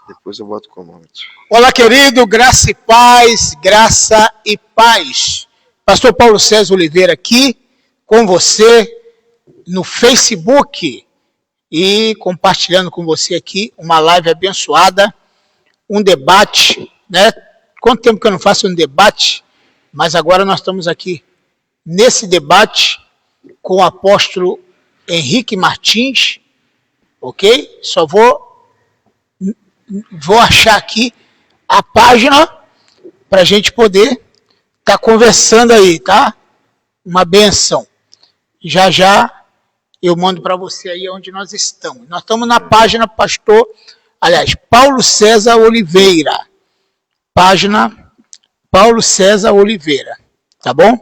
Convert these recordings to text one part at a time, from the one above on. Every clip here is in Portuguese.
Depois eu boto o comando. Olá, querido, graça e paz, graça e paz. Pastor Paulo César Oliveira aqui com você no Facebook e compartilhando com você aqui uma live abençoada, um debate, né? Quanto tempo que eu não faço um debate, mas agora nós estamos aqui nesse debate com o apóstolo Henrique Martins, ok? Só vou achar aqui a página para a gente poder estar conversando aí, tá? Uma benção. Já eu mando para você aí onde nós estamos. Nós estamos na página Paulo César Oliveira. Página Paulo César Oliveira, tá bom?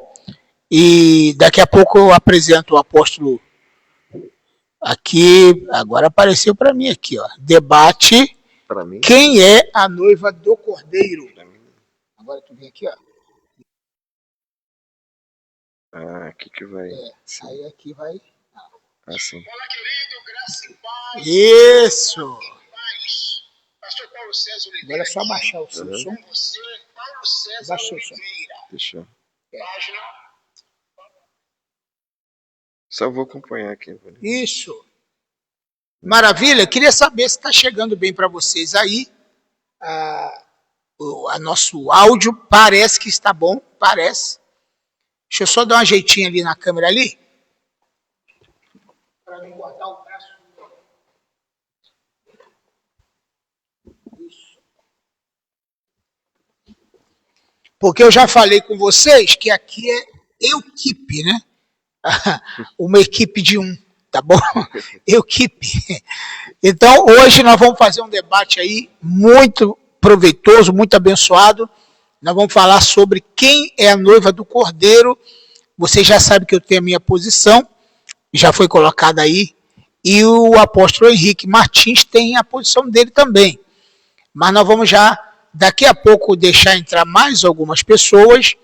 E daqui a pouco eu apresento o apóstolo aqui, agora apareceu para mim aqui, ó. Debate. Quem é a noiva do Cordeiro? Agora tu vem aqui, ó. Aqui que vai. Aí aqui vai. Assim. Olá, querido, graça e paz. Isso. Pastor Paulo César Oliveira. Agora é só baixar o seu som. Você, Paulo César Baixa o som. Deixa. Página. Só vou acompanhar aqui. Isso. Maravilha, queria saber se está chegando bem para vocês aí. A nosso áudio parece que está bom, parece. Deixa eu só dar um jeitinho ali na câmera ali. Para não guardar o braço. Isso. Porque eu já falei com vocês que aqui é equipe, né? Uma equipe de um. Tá bom? Equipe. Então, hoje nós vamos fazer um debate aí muito proveitoso, muito abençoado. Nós vamos falar sobre quem é a noiva do Cordeiro. Vocês já sabem que eu tenho a minha posição, já foi colocada aí. E o apóstolo Henrique Martins tem a posição dele também. Mas nós vamos já, daqui a pouco, deixar entrar mais algumas pessoas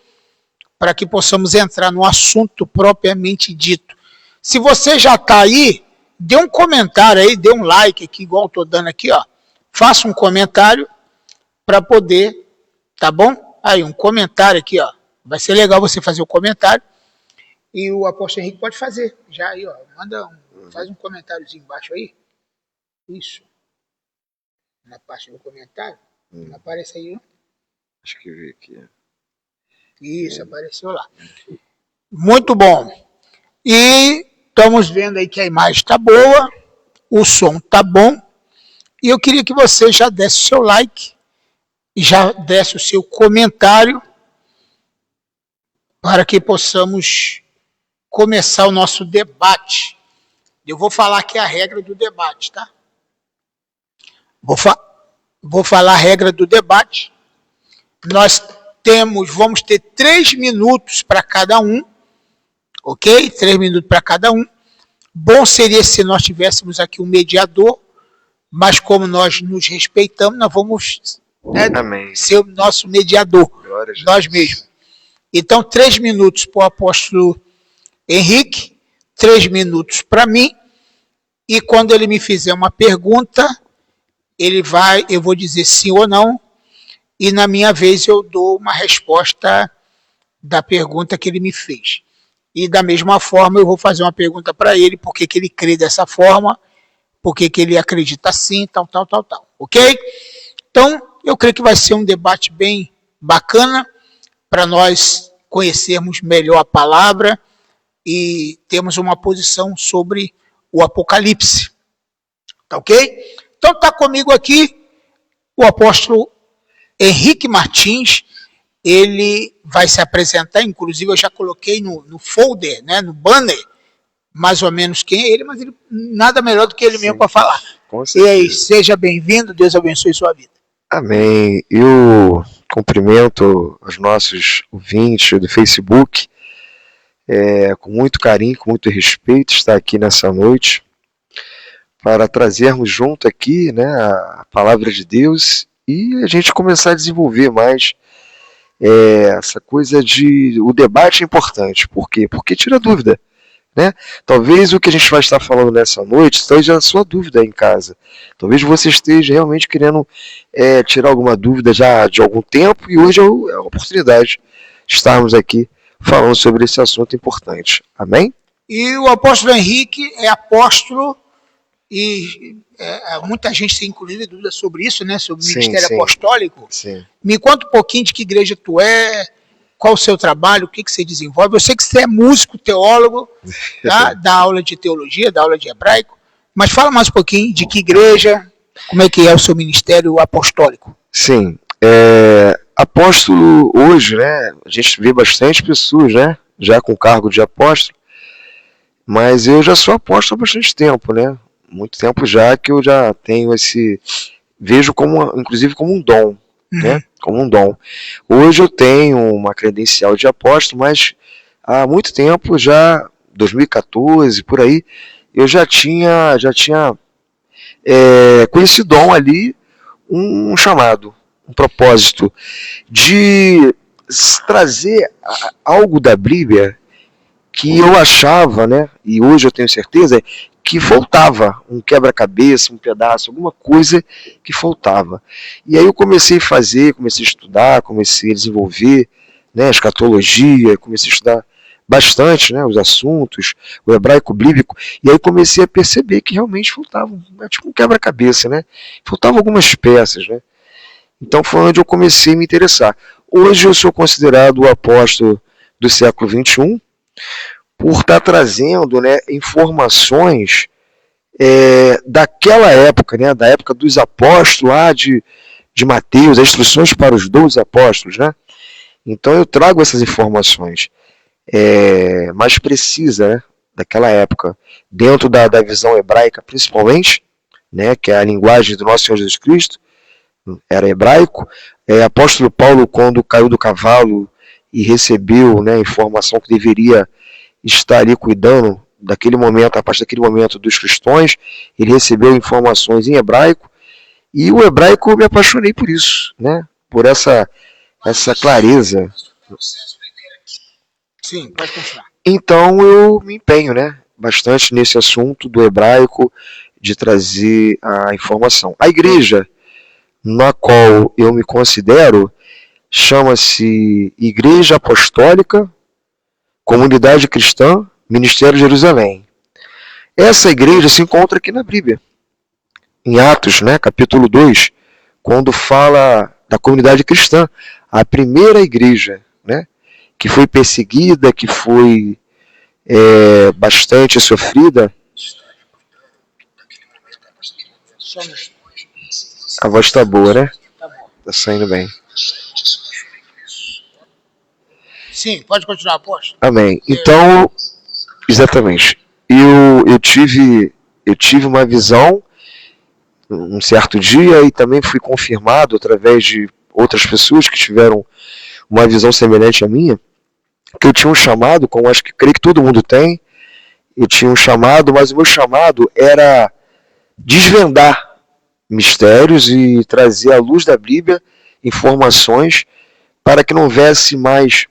para que possamos entrar no assunto propriamente dito. Se você já está aí, dê um comentário aí, dê um like aqui, igual eu estou dando aqui, ó. Faça um comentário para poder, tá bom? Aí, um comentário aqui, ó. Vai ser legal você fazer o comentário. E o apóstolo Henrique pode fazer. Já aí, ó. Faz um comentáriozinho embaixo aí. Isso. Na parte do comentário. Não aparece aí, ó. Acho que vi aqui. Isso, apareceu lá. Muito bom. E estamos vendo aí que a imagem está boa, o som está bom, e eu queria que você já desse o seu like, e já desse o seu comentário, para que possamos começar o nosso debate. Eu vou falar aqui a regra do debate, tá? Vou falar a regra do debate. Vamos ter 3 minutos para cada um, ok? 3 minutos para cada um. Bom seria se nós tivéssemos aqui um mediador, mas como nós nos respeitamos, nós vamos ser o nosso mediador, nós mesmos. Então, 3 minutos para o apóstolo Henrique, 3 minutos para mim, e quando ele me fizer uma pergunta, eu vou dizer sim ou não, e na minha vez eu dou uma resposta da pergunta que ele me fez. E da mesma forma eu vou fazer uma pergunta para ele, por que ele crê dessa forma, por que ele acredita assim, tal, ok? Então, eu creio que vai ser um debate bem bacana, para nós conhecermos melhor a palavra e termos uma posição sobre o Apocalipse, tá ok? Então está comigo aqui o apóstolo Henrique Martins. Ele vai se apresentar, inclusive eu já coloquei no folder, né, no banner, mais ou menos quem é ele, mas ele nada melhor do que ele mesmo para falar. E aí, seja bem-vindo, Deus abençoe sua vida. Amém. Eu cumprimento os nossos ouvintes do Facebook, com muito carinho, com muito respeito, estar aqui nessa noite, para trazermos junto aqui, né, a palavra de Deus e a gente começar a desenvolver mais essa coisa o debate é importante. Por quê? Porque tira dúvida. né? Talvez o que a gente vai estar falando nessa noite esteja a sua dúvida aí em casa. Talvez você esteja realmente querendo tirar alguma dúvida já de algum tempo e hoje é a oportunidade de estarmos aqui falando sobre esse assunto importante. Amém? E o apóstolo Henrique é apóstolo e muita gente tem inclusive dúvida sobre isso, né? Sobre o ministério apostólico. Sim. Me conta um pouquinho de que igreja tu é, qual o seu trabalho, o que você desenvolve. Eu sei que você é músico, teólogo, tá? Dá aula de teologia, dá aula de hebraico, mas fala mais um pouquinho de que igreja, como é que é o seu ministério apostólico. Sim, apóstolo hoje, né, a gente vê bastante pessoas, né, já com cargo de apóstolo, mas eu já sou apóstolo há bastante tempo, né, muito tempo já que eu já tenho vejo inclusive como um dom, né, como um dom. Hoje eu tenho uma credencial de apóstolo, mas há muito tempo, já 2014, por aí, eu já tinha com esse dom ali, um chamado, um propósito de trazer algo da Bíblia que eu achava, né, e hoje eu tenho certeza, que faltava um quebra-cabeça, um pedaço, alguma coisa que faltava. E aí eu comecei a estudar, comecei a desenvolver, né, a escatologia, comecei a estudar bastante, né, os assuntos, o hebraico bíblico, e aí comecei a perceber que realmente faltava, tipo um quebra-cabeça, né, faltavam algumas peças, né. Então foi onde eu comecei a me interessar. Hoje eu sou considerado o apóstolo do século XXI, por estar trazendo, né, informações daquela época, né, da época dos apóstolos lá de Mateus, as instruções para os 12 apóstolos, né? Então eu trago essas informações mais precisas, né, daquela época, dentro da visão hebraica principalmente, né, que é a linguagem do nosso Senhor Jesus Cristo, era hebraico. Apóstolo Paulo, quando caiu do cavalo e recebeu, né, a informação que deveria estar ali cuidando daquele momento, a partir daquele momento dos cristãos, ele recebeu informações em hebraico, e o hebraico eu me apaixonei por isso, né? Por essa clareza. Sim, pode continuar. Então eu me empenho, né, bastante nesse assunto do hebraico, de trazer a informação. A igreja na qual eu me considero chama-se Igreja Apostólica, Comunidade Cristã, Ministério de Jerusalém. Essa igreja se encontra aqui na Bíblia, em Atos, né, capítulo 2, quando fala da comunidade cristã, a primeira igreja, né, que foi perseguida, que foi bastante sofrida. A voz está boa, né? Está saindo bem. Sim, pode continuar, apóstolo. Amém. Então, exatamente. Eu tive uma visão um certo dia e também fui confirmado através de outras pessoas que tiveram uma visão semelhante à minha, que eu tinha um chamado, como acho que creio que todo mundo tem, eu tinha um chamado, mas o meu chamado era desvendar mistérios e trazer à luz da Bíblia informações para que não houvesse mais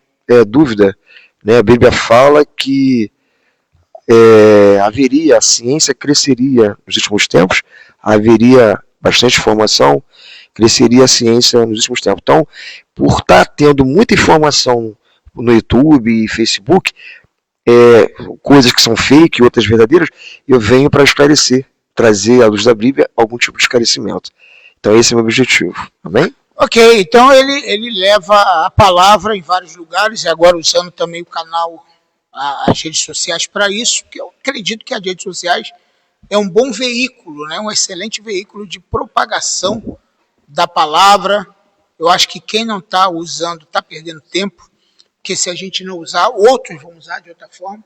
dúvida, né? A Bíblia fala que a ciência cresceria nos últimos tempos, haveria bastante informação, cresceria a ciência nos últimos tempos. Então, por estar tendo muita informação no YouTube e Facebook, coisas que são fake, outras verdadeiras, eu venho para esclarecer, trazer à luz da Bíblia algum tipo de esclarecimento. Então esse é o meu objetivo, amém? Ok, então ele leva a palavra em vários lugares, e agora usando também o canal, as redes sociais para isso, porque eu acredito que as redes sociais é um bom veículo, né? Um excelente veículo de propagação da palavra. Eu acho que quem não está usando está perdendo tempo, porque se a gente não usar, outros vão usar de outra forma.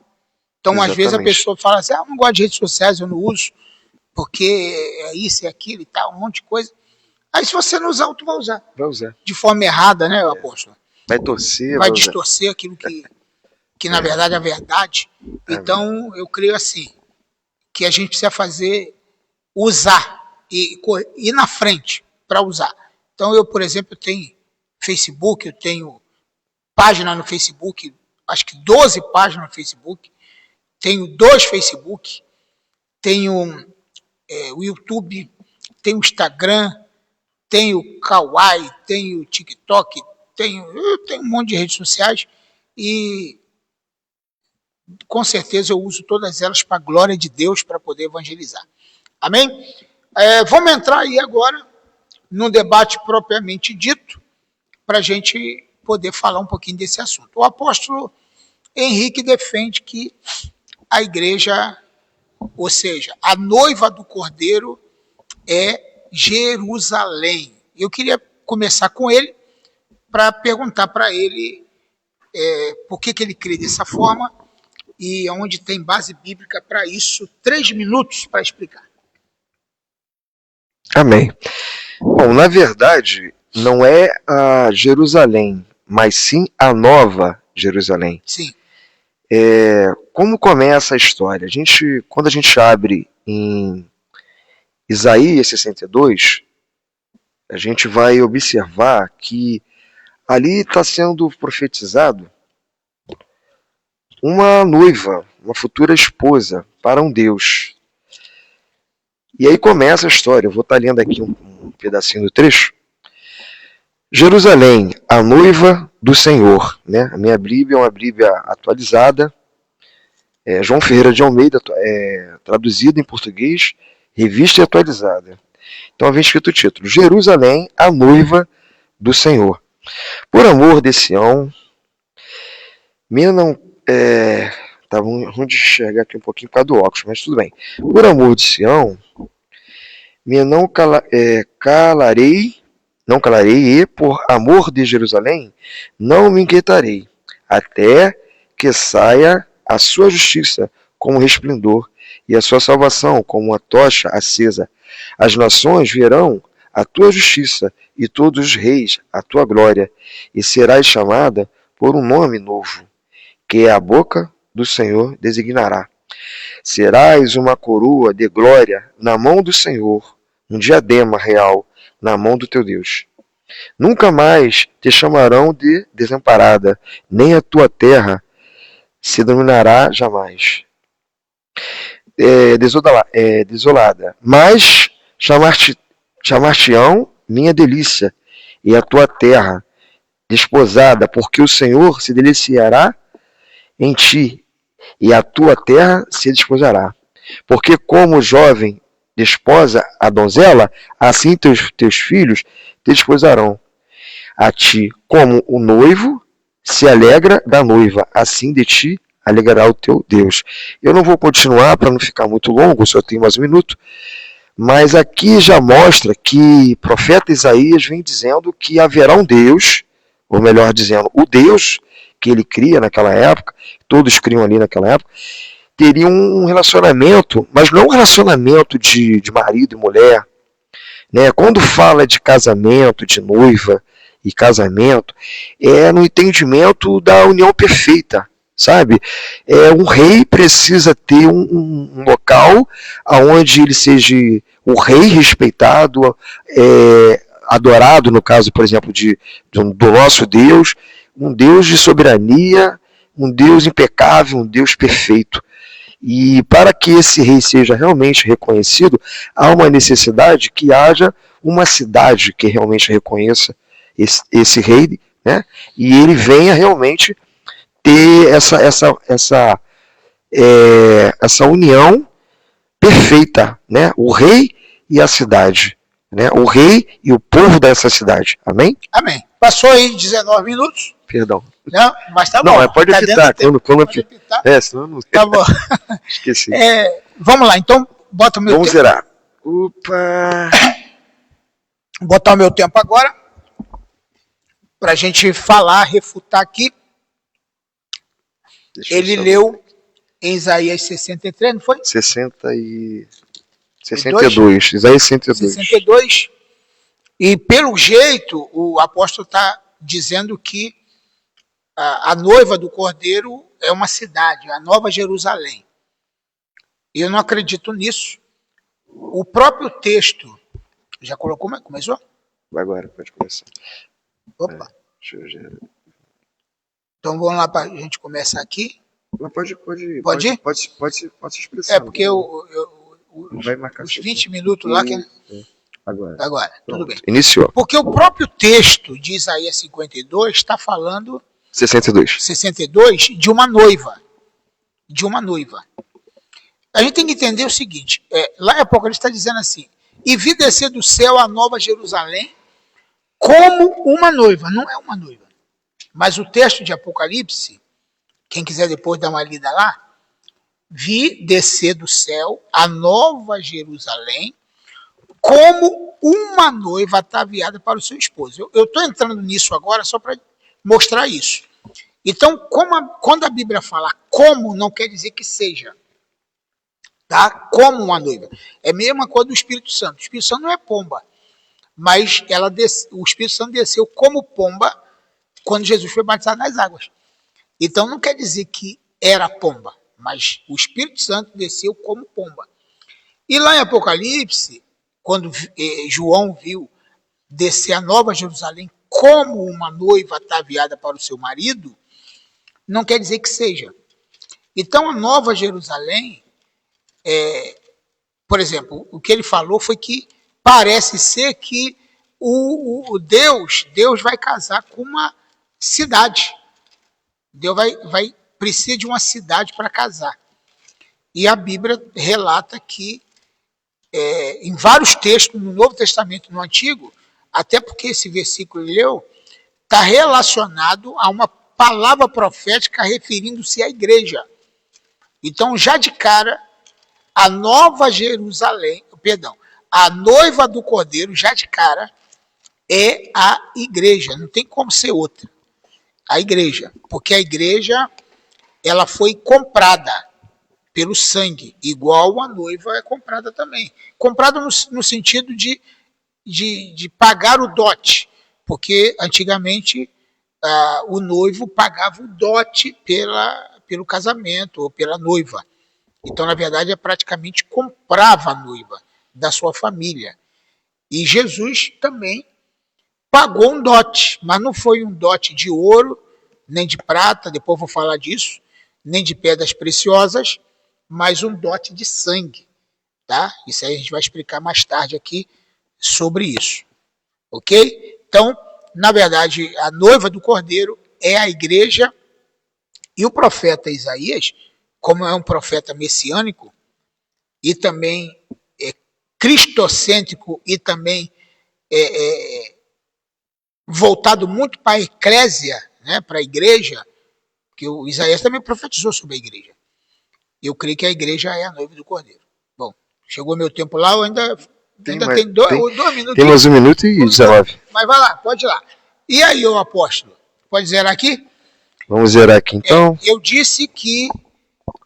Então, Exatamente. Às vezes a pessoa fala assim, eu não gosto de redes sociais, eu não uso, porque é isso, é aquilo e tal, um monte de coisa. Aí se você não usar, tu vai usar. Vai usar. De forma errada, né, apóstolo? Vai torcer. Vai distorcer aquilo que na verdade é verdade. Então, eu creio assim, que a gente precisa usar e ir na frente para usar. Então, eu, por exemplo, tenho Facebook, eu tenho página no Facebook, acho que 12 páginas no Facebook, tenho 2 Facebook, tenho o YouTube, tenho o Instagram, tenho o Kawaii, tenho o TikTok, eu tenho um monte de redes sociais e com certeza eu uso todas elas para a glória de Deus, para poder evangelizar. Amém? Vamos entrar aí agora num debate propriamente dito, para a gente poder falar um pouquinho desse assunto. O apóstolo Henrique defende que a igreja, ou seja, a noiva do Cordeiro é Jerusalém. Eu queria começar com ele para perguntar para ele por que ele crê dessa forma e onde tem base bíblica para isso. 3 minutos para explicar. Amém. Bom, na verdade, não é a Jerusalém, mas sim a nova Jerusalém. Sim. Como começa a história? Quando a gente abre em Isaías 62, a gente vai observar que ali está sendo profetizado uma noiva, uma futura esposa para um Deus. E aí começa a história. Eu vou estar lendo aqui um pedacinho do trecho. Jerusalém, a noiva do Senhor. Né? A minha Bíblia é uma Bíblia atualizada. João Ferreira de Almeida, traduzida em português, revista e atualizada. Então vem escrito o título: Jerusalém, a noiva do Senhor. Por amor de Sião, minha não... Tá ruim de enxergar aqui um pouquinho por causa do óculos, mas tudo bem. Por amor de Sião, minha não calarei, e por amor de Jerusalém, não me inquietarei, até que saia a sua justiça como resplendor e a sua salvação como uma tocha acesa. As nações verão a tua justiça e todos os reis a tua glória, e serás chamada por um nome novo, que a boca do Senhor designará. Serás uma coroa de glória na mão do Senhor, um diadema real na mão do teu Deus. Nunca mais te chamarão de desamparada, nem a tua terra se dominará jamais. Desolada. Mas chamar-te-ão minha delícia, e a tua terra desposada, porque o Senhor se deliciará em ti, e a tua terra se desposará. Porque como o jovem desposa a donzela, assim teus filhos te desposarão a ti, como o noivo se alegra da noiva, assim de ti alegrará o teu Deus. Eu não vou continuar para não ficar muito longo, só tenho mais um minuto, mas aqui já mostra que o profeta Isaías vem dizendo que haverá um Deus, ou melhor dizendo, o Deus que ele cria naquela época, todos criam ali naquela época, teria um relacionamento, mas não um relacionamento de marido e mulher. Né? Quando fala de casamento, de noiva e casamento, é no entendimento da união perfeita, sabe? Um rei precisa ter um local onde ele seja um rei respeitado, adorado, no caso, por exemplo, do nosso Deus, um Deus de soberania, um Deus impecável, um Deus perfeito. E para que esse rei seja realmente reconhecido, há uma necessidade que haja uma cidade que realmente reconheça esse rei, né? E ele venha realmente ter essa união perfeita, né? O rei e a cidade, né? O rei e o povo dessa cidade. Amém? Amém. Passou aí 19 minutos. Perdão. Não, mas tá bom. Não, pode apitar. Quando pode apitar. Senão não... Tá bom. Esqueci. Vamos lá, então bota o meu Vamos tempo. zerar. Opa! Vou botar o meu tempo agora para a gente falar, refutar aqui. Ele leu em Isaías 63, não foi? 62. Isaías 62. E pelo jeito, o apóstolo está dizendo que a noiva do Cordeiro é uma cidade, a Nova Jerusalém. Eu não acredito nisso. O próprio texto, já colocou, começou? Agora, pode começar. Opa. Então vamos lá para a gente começar aqui. Pode se expressar. É, porque vai marcar os 20 minutos lá... Agora, tudo bem. Iniciou. Porque o próprio texto de Isaías 52 está falando... 62, de uma noiva. De uma noiva. A gente tem que entender o seguinte, lá em Apocalipse está dizendo assim, e vi descer do céu a nova Jerusalém como uma noiva. Não é uma noiva. Mas o texto de Apocalipse, quem quiser depois dar uma lida lá, vi descer do céu a nova Jerusalém como uma noiva ataviada para o seu esposo. Eu estou entrando nisso agora só para mostrar isso. Então, quando a Bíblia fala como, não quer dizer que seja. Tá? Como uma noiva. É a mesma coisa do Espírito Santo. O Espírito Santo não é pomba, mas o Espírito Santo desceu como pomba quando Jesus foi batizado nas águas. Então, não quer dizer que era pomba, mas o Espírito Santo desceu como pomba. E lá em Apocalipse, quando João viu descer a nova Jerusalém como uma noiva ataviada para o seu marido, não quer dizer que seja. Então, a nova Jerusalém, por exemplo, o que ele falou foi que parece ser que Deus vai casar com uma cidade. Deus precisa de uma cidade para casar. E a Bíblia relata que em vários textos, no Novo Testamento e no Antigo, até porque esse versículo ele leu, está relacionado a uma palavra profética referindo-se à igreja. Então, já de cara, a nova Jerusalém, a noiva do Cordeiro, já de cara, é a igreja. Não tem como ser outra. A igreja. Porque a igreja, ela foi comprada pelo sangue, igual a noiva é comprada também. Comprada no sentido de pagar o dote, porque antigamente o noivo pagava o dote pelo casamento ou pela noiva. Então, na verdade, praticamente comprava a noiva da sua família. E Jesus também pagou um dote, mas não foi um dote de ouro, nem de prata, depois vou falar disso, nem de pedras preciosas, mas um dote de sangue, tá? Isso aí a gente vai explicar mais tarde aqui sobre isso, ok? Então, na verdade, a noiva do Cordeiro é a igreja e o profeta Isaías, como é um profeta messiânico e também cristocêntrico e também voltado muito para a eclésia, né, para a igreja, que o Isaías também profetizou sobre a igreja. Eu creio que a igreja é a noiva do Cordeiro. Bom, chegou meu tempo lá, eu ainda tem 2 minutos. Tem mais 1 minuto e 19. Mas vai lá, pode ir lá. E aí, ô apóstolo? Pode zerar aqui? Vamos zerar aqui então. Eu disse que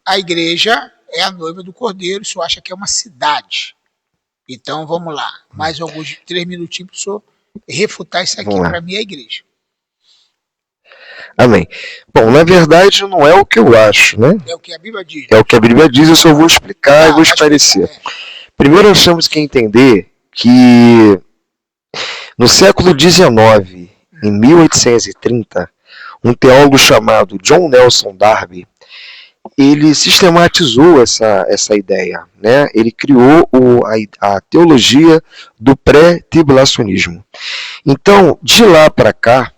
a igreja é a noiva do Cordeiro, o senhor acha que é uma cidade. Então vamos lá, mais alguns 3 minutinhos para o senhor refutar isso aqui. Para mim é a igreja. Amém. Bom, na verdade não é o que eu acho, né? É o que a Bíblia diz. É o que a Bíblia diz, eu só vou explicar e vou esclarecer. Primeiro nós temos que entender que no século XIX, em 1830, um teólogo chamado John Nelson Darby, ele sistematizou essa ideia, né? Ele criou a teologia do pré-tribulacionismo. Então, de lá para cá,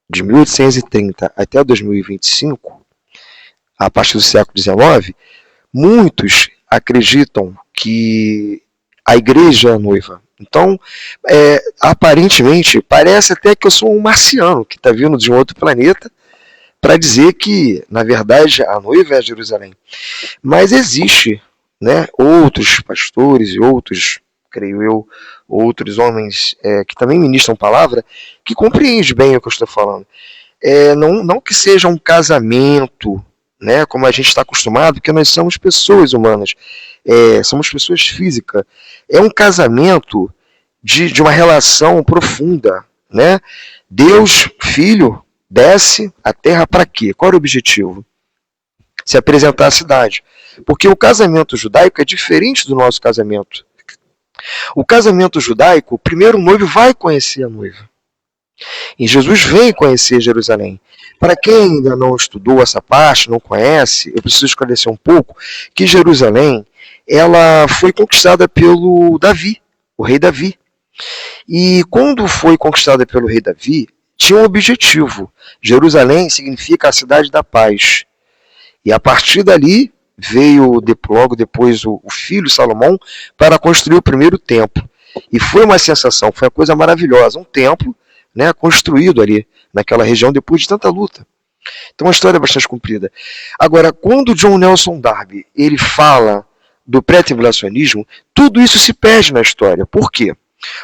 de 1830 até 2025, a partir do século XIX, muitos acreditam que a igreja é a noiva. Então, aparentemente, parece até que eu sou um marciano que está vindo de um outro planeta para dizer que, na verdade, a noiva é a Jerusalém. Mas existe, né, outros pastores e outros, creio eu, outros homens que também ministram palavra, que compreendem bem o que eu estou falando. Não que seja um casamento, né, como a gente está acostumado, porque nós somos pessoas humanas, somos pessoas físicas. É um casamento de uma relação profunda, né? Deus, Filho, desce à terra para quê? Qual era o objetivo? Se apresentar à cidade. Porque o casamento judaico é diferente do nosso casamento. O casamento judaico, primeiro o noivo vai conhecer a noiva. E Jesus vem conhecer Jerusalém. Para quem ainda não estudou essa parte, não conhece, eu preciso esclarecer um pouco que Jerusalém, ela foi conquistada pelo Davi, o rei Davi. E quando foi conquistada pelo rei Davi, tinha um objetivo. Jerusalém significa a cidade da paz. E a partir dali veio logo depois o filho Salomão para construir o primeiro templo. E foi uma sensação, foi uma coisa maravilhosa, um templo, né, construído ali naquela região depois de tanta luta. Então a história é bastante comprida. Agora, quando John Nelson Darby ele fala do pré-tribulacionismo, tudo isso se perde na história. Por quê?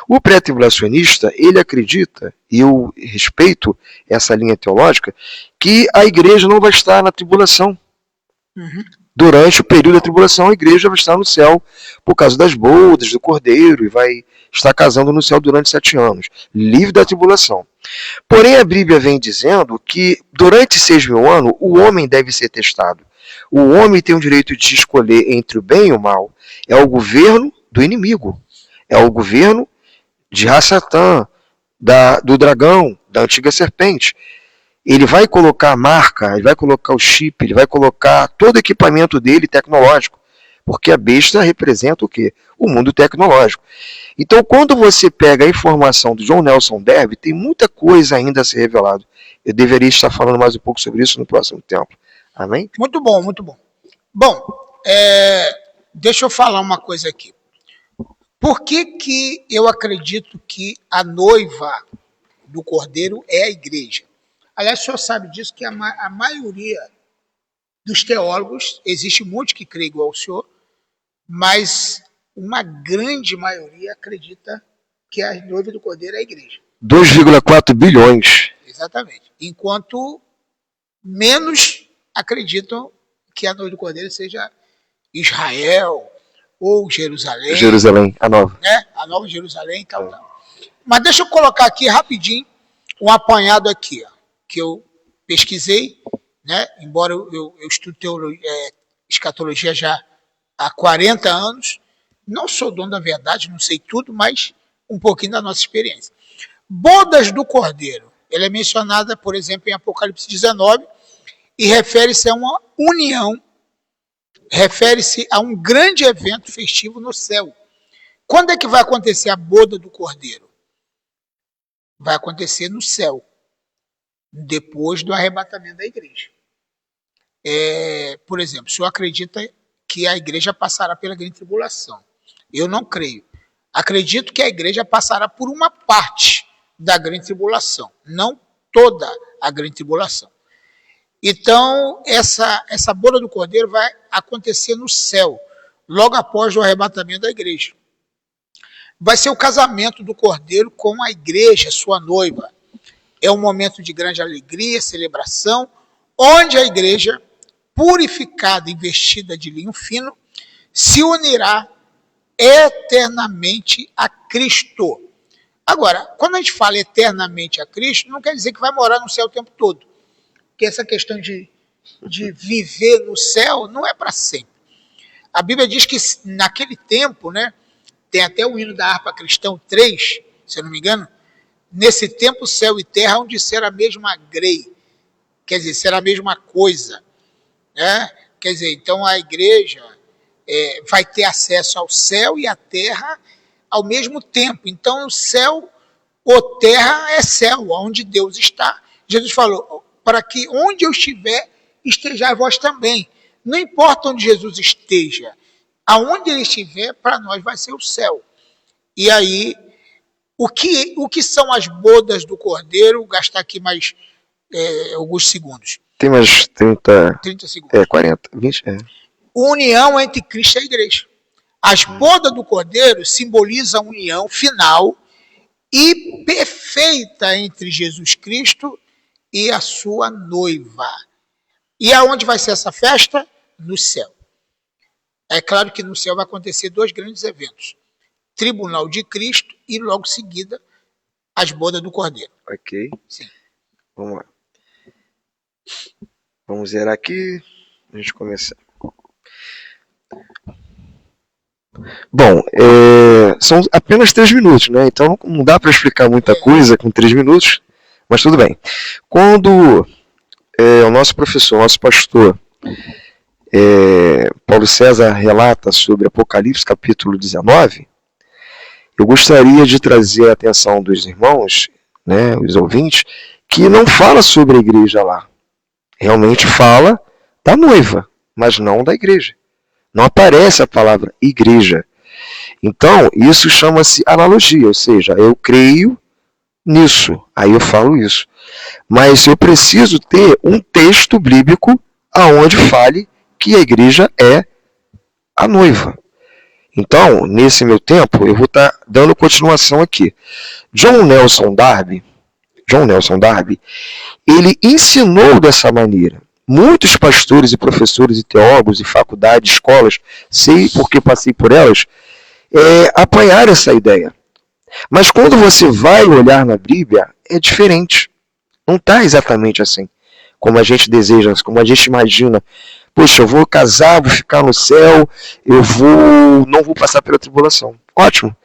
O pré-tribulacionista, ele acredita, e eu respeito essa linha teológica, que a igreja não vai estar na tribulação. Durante o período da tribulação, a igreja vai estar no céu por causa das bodas, do cordeiro, e vai estar casando no céu durante 7 anos, livre da tribulação. Porém, a Bíblia vem dizendo que durante 6.000 anos, o homem deve ser testado. O homem tem o direito de escolher entre o bem e o mal. É o governo do inimigo. É o governo de Ra-Satã, do dragão, da antiga serpente. Ele vai colocar a marca, ele vai colocar o chip, ele vai colocar todo o equipamento dele tecnológico, porque a besta representa o quê? O mundo tecnológico. Então, quando você pega a informação do John Nelson Darby, tem muita coisa ainda a ser revelada. Eu deveria estar falando mais um pouco sobre isso no próximo tempo. Amém? Muito bom, muito bom. Bom, deixa eu falar uma coisa aqui. Por que eu acredito que a noiva do Cordeiro é a igreja? Aliás, o senhor sabe disso, que a maioria dos teólogos, existe muitos que creem igual ao senhor, mas uma grande maioria acredita que a noiva do Cordeiro é a igreja. 2,4 bilhões. Exatamente. Enquanto menos acreditam que a noiva do Cordeiro seja Israel ou Jerusalém. Jerusalém, a nova. Né? A nova Jerusalém e tal. Mas deixa eu colocar aqui rapidinho um apanhado aqui, ó, que eu pesquisei, né? Embora eu estudo escatologia já há 40 anos, não sou dono da verdade, não sei tudo, mas um pouquinho da nossa experiência. Bodas do Cordeiro, ela é mencionada, por exemplo, em Apocalipse 19, e refere-se a uma união, refere-se a um grande evento festivo no céu. Quando é que vai acontecer a boda do Cordeiro? Vai acontecer no céu, depois do arrebatamento da igreja. Por exemplo, o senhor acredita que a igreja passará pela grande tribulação? Eu não creio. Acredito que a igreja passará por uma parte da grande tribulação, não toda a grande tribulação. Então, essa boda do Cordeiro vai acontecer no céu, logo após o arrebatamento da igreja. Vai ser o casamento do Cordeiro com a igreja, sua noiva. É um momento de grande alegria, celebração, onde a igreja, purificada e vestida de linho fino, se unirá eternamente a Cristo. Agora, quando a gente fala eternamente a Cristo, não quer dizer que vai morar no céu o tempo todo. Porque essa questão de viver no céu não é para sempre. A Bíblia diz que naquele tempo, né, tem até o hino da harpa cristão 3, se eu não me engano, nesse tempo céu e terra hão de ser a mesma grei, quer dizer, será a mesma coisa. Né? Quer dizer, então a igreja vai ter acesso ao céu e à terra ao mesmo tempo. Então o céu ou terra é céu, onde Deus está. Jesus falou, para que onde eu estiver, estejais vós também. Não importa onde Jesus esteja, aonde ele estiver, para nós vai ser o céu. E aí, o que são as bodas do Cordeiro? Vou gastar aqui mais alguns segundos. Tem mais 30 segundos. 40, 20. União entre Cristo e a igreja. As bodas do Cordeiro simbolizam a união final e perfeita entre Jesus Cristo e a sua noiva. E aonde vai ser essa festa? No céu. É claro que no céu vai acontecer 2 grandes eventos. Tribunal de Cristo e logo seguida as bodas do Cordeiro. Ok. Sim. Vamos lá. Vamos zerar aqui. A gente começar. Bom, são apenas 3 minutos, né? Então não dá para explicar muita coisa com 3 minutos, mas tudo bem. Quando o nosso professor, o nosso pastor, Paulo César relata sobre Apocalipse capítulo 19, eu gostaria de trazer a atenção dos irmãos, né, os ouvintes, que não fala sobre a igreja lá. Realmente fala da noiva, mas não da igreja. Não aparece a palavra igreja. Então, isso chama-se analogia, ou seja, eu creio nisso, aí eu falo isso. Mas eu preciso ter um texto bíblico aonde fale que a igreja é a noiva. Então, nesse meu tempo, eu vou estar dando continuação aqui. John Nelson Darby, ele ensinou dessa maneira. Muitos pastores e professores e teólogos e faculdades, escolas, sei porque passei por elas, apanharam essa ideia. Mas quando você vai olhar na Bíblia, é diferente. Não está exatamente assim, como a gente deseja, como a gente imagina. Poxa, eu vou casar, vou ficar no céu, não vou passar pela tribulação. Ótimo.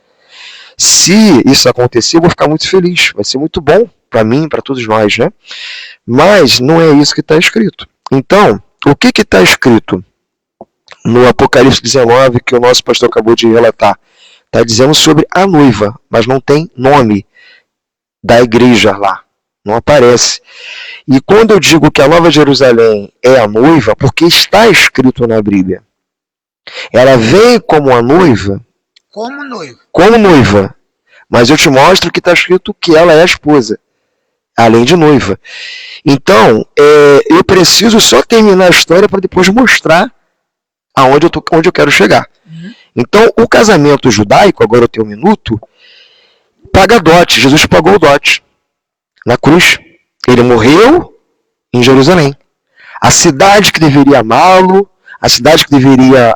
Se isso acontecer, eu vou ficar muito feliz. Vai ser muito bom para mim, para todos nós, né? Mas não é isso que está escrito. Então, o que está escrito no Apocalipse 19, que o nosso pastor acabou de relatar? Está dizendo sobre a noiva, mas não tem nome da igreja lá. Não aparece. E quando eu digo que a Nova Jerusalém é a noiva, porque está escrito na Bíblia. Ela vem como a noiva. Como noiva. Como noiva. Mas eu te mostro que está escrito que ela é a esposa. Além de noiva. Então, eu preciso só terminar a história para depois mostrar onde eu quero chegar. Uhum. Então, o casamento judaico, agora eu tenho um minuto, paga dote. Jesus pagou o dote na cruz. Ele morreu em Jerusalém. A cidade que deveria amá-lo, a cidade que deveria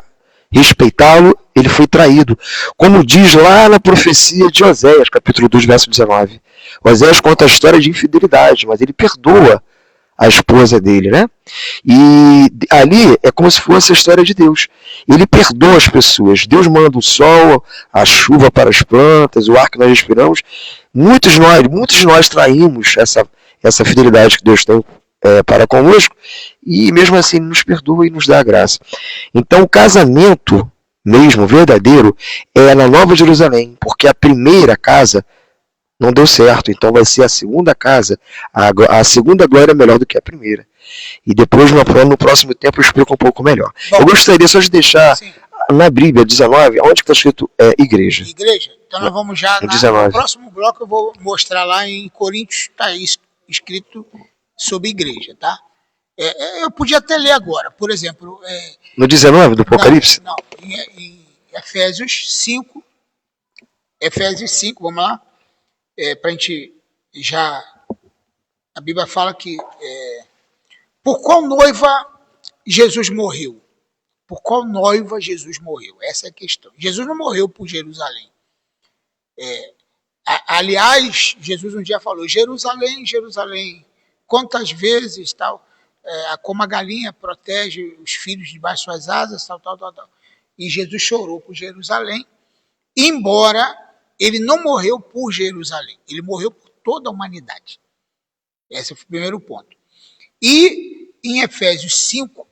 respeitá-lo, ele foi traído. Como diz lá na profecia de Oséias, capítulo 2, verso 19. Oséias conta a história de infidelidade, mas ele perdoa a esposa dele, né? E ali é como se fosse a história de Deus. Ele perdoa as pessoas. Deus manda o sol, a chuva para as plantas, o ar que nós respiramos. Muitos de nós traímos essa fidelidade que Deus tem para conosco, e mesmo assim Ele nos perdoa e nos dá a graça. Então o casamento mesmo, verdadeiro, é na Nova Jerusalém, porque a primeira casa não deu certo, então vai ser a segunda casa, a segunda glória é melhor do que a primeira. E depois, no próximo tempo, eu explico um pouco melhor. Bom, eu gostaria só de deixar na Bíblia 19, onde está escrito igreja. Igreja? Então nós vamos já, no próximo bloco eu vou mostrar lá em Coríntios, está escrito sobre igreja, tá? Eu podia até ler agora, por exemplo... no 19 do Apocalipse? Não, em Efésios 5, vamos lá, para a gente já... A Bíblia fala que... por qual noiva Jesus morreu? Por qual noiva Jesus morreu? Essa é a questão. Jesus não morreu por Jerusalém. Aliás, Jesus um dia falou, Jerusalém, Jerusalém, quantas vezes, tal, como a galinha protege os filhos debaixo de suas asas, tal. E Jesus chorou por Jerusalém, embora ele não morreu por Jerusalém, ele morreu por toda a humanidade. Esse é o primeiro ponto. E em Efésios 5,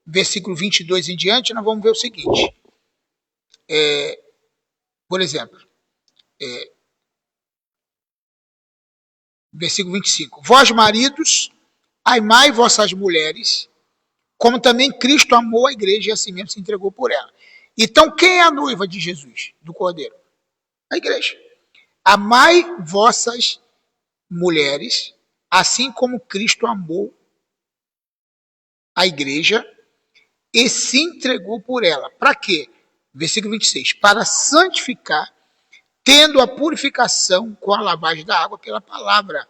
versículo 22 em diante, nós vamos ver o seguinte. Por exemplo, versículo 25. Vós, maridos, amai vossas mulheres, como também Cristo amou a igreja e assim mesmo se entregou por ela. Então, quem é a noiva de Jesus, do Cordeiro? A igreja. Amai vossas mulheres, assim como Cristo amou a igreja e se entregou por ela. Para quê? Versículo 26. Para santificar, tendo a purificação com a lavagem da água pela palavra,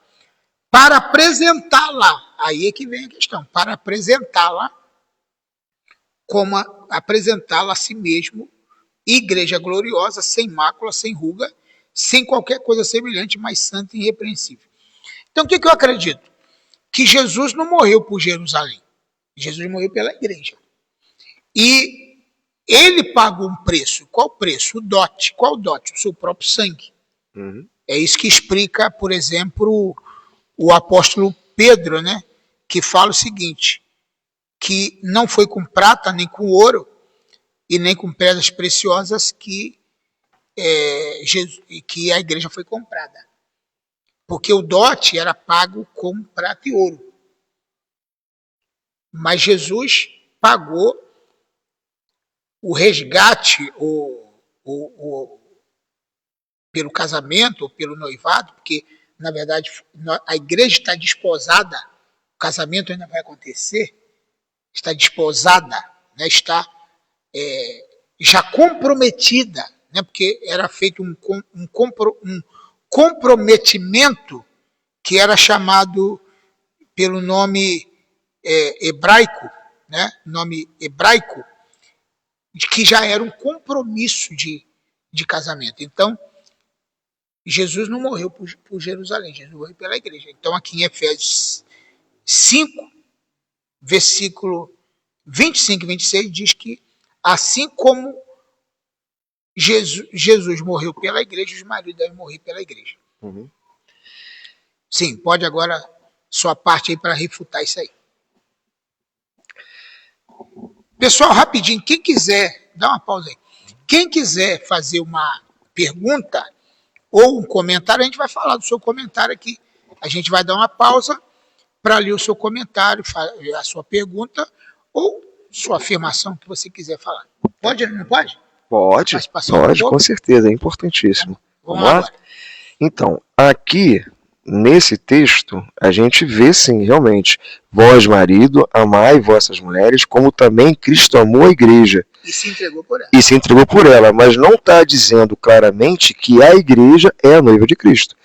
para apresentá-la. Aí é que vem a questão. Para apresentá-la, como apresentá-la a si mesmo, igreja gloriosa, sem mácula, sem ruga, sem qualquer coisa semelhante, mas santa e irrepreensível. Então, o que eu acredito? Que Jesus não morreu por Jerusalém. Jesus morreu pela igreja. E Ele pagou um preço. Qual preço? O dote. Qual dote? O seu próprio sangue. É isso que explica, por exemplo, o apóstolo Pedro, né? Que fala o seguinte, que não foi com prata, nem com ouro, e nem com pedras preciosas que a igreja foi comprada. Porque o dote era pago com prata e ouro. Mas Jesus pagou o resgate pelo casamento, ou pelo noivado, porque, na verdade, a igreja está desposada, o casamento ainda vai acontecer, está desposada, né, está já comprometida, né, porque era feito um comprometimento que era chamado pelo nome hebraico, né, nome hebraico, que já era um compromisso de casamento. Então, Jesus não morreu por Jerusalém, Jesus morreu pela igreja. Então, aqui em Efésios 5, versículo 25 e 26, diz que assim como Jesus morreu pela igreja, os maridos devem morrer pela igreja. Sim, pode agora sua parte aí para refutar isso aí. Pessoal, rapidinho, quem quiser, dá uma pausa aí. Quem quiser fazer uma pergunta ou um comentário, a gente vai falar do seu comentário aqui. A gente vai dar uma pausa para ler o seu comentário, a sua pergunta ou sua afirmação que você quiser falar. Pode, não pode? Pode, com certeza, é importantíssimo. Vamos lá? Agora. Então, aqui, nesse texto, a gente vê, sim, realmente, vós, marido, amai vossas mulheres, como também Cristo amou a igreja. E se entregou por ela. E se entregou por ela, mas não está dizendo claramente que a igreja é a noiva de Cristo.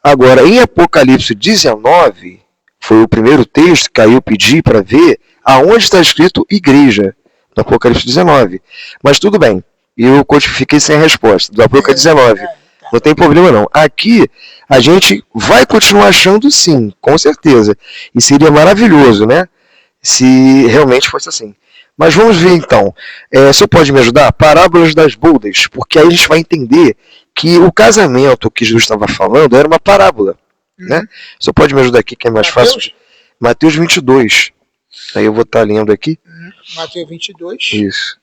Agora, em Apocalipse 19, foi o primeiro texto que aí eu pedi para ver aonde está escrito igreja, no Apocalipse 19. Mas tudo bem, eu fiquei sem a resposta, do Apocalipse 19. Não tem problema não. Aqui, a gente vai continuar achando sim, com certeza. E seria maravilhoso, né? Se realmente fosse assim. Mas vamos ver então. Você pode me ajudar? Parábolas das bodas. Porque aí a gente vai entender que o casamento que Jesus estava falando era uma parábola. Né? Você pode me ajudar aqui, que é mais fácil? Mateus 22. Aí eu vou estar lendo aqui. Mateus 22. Isso.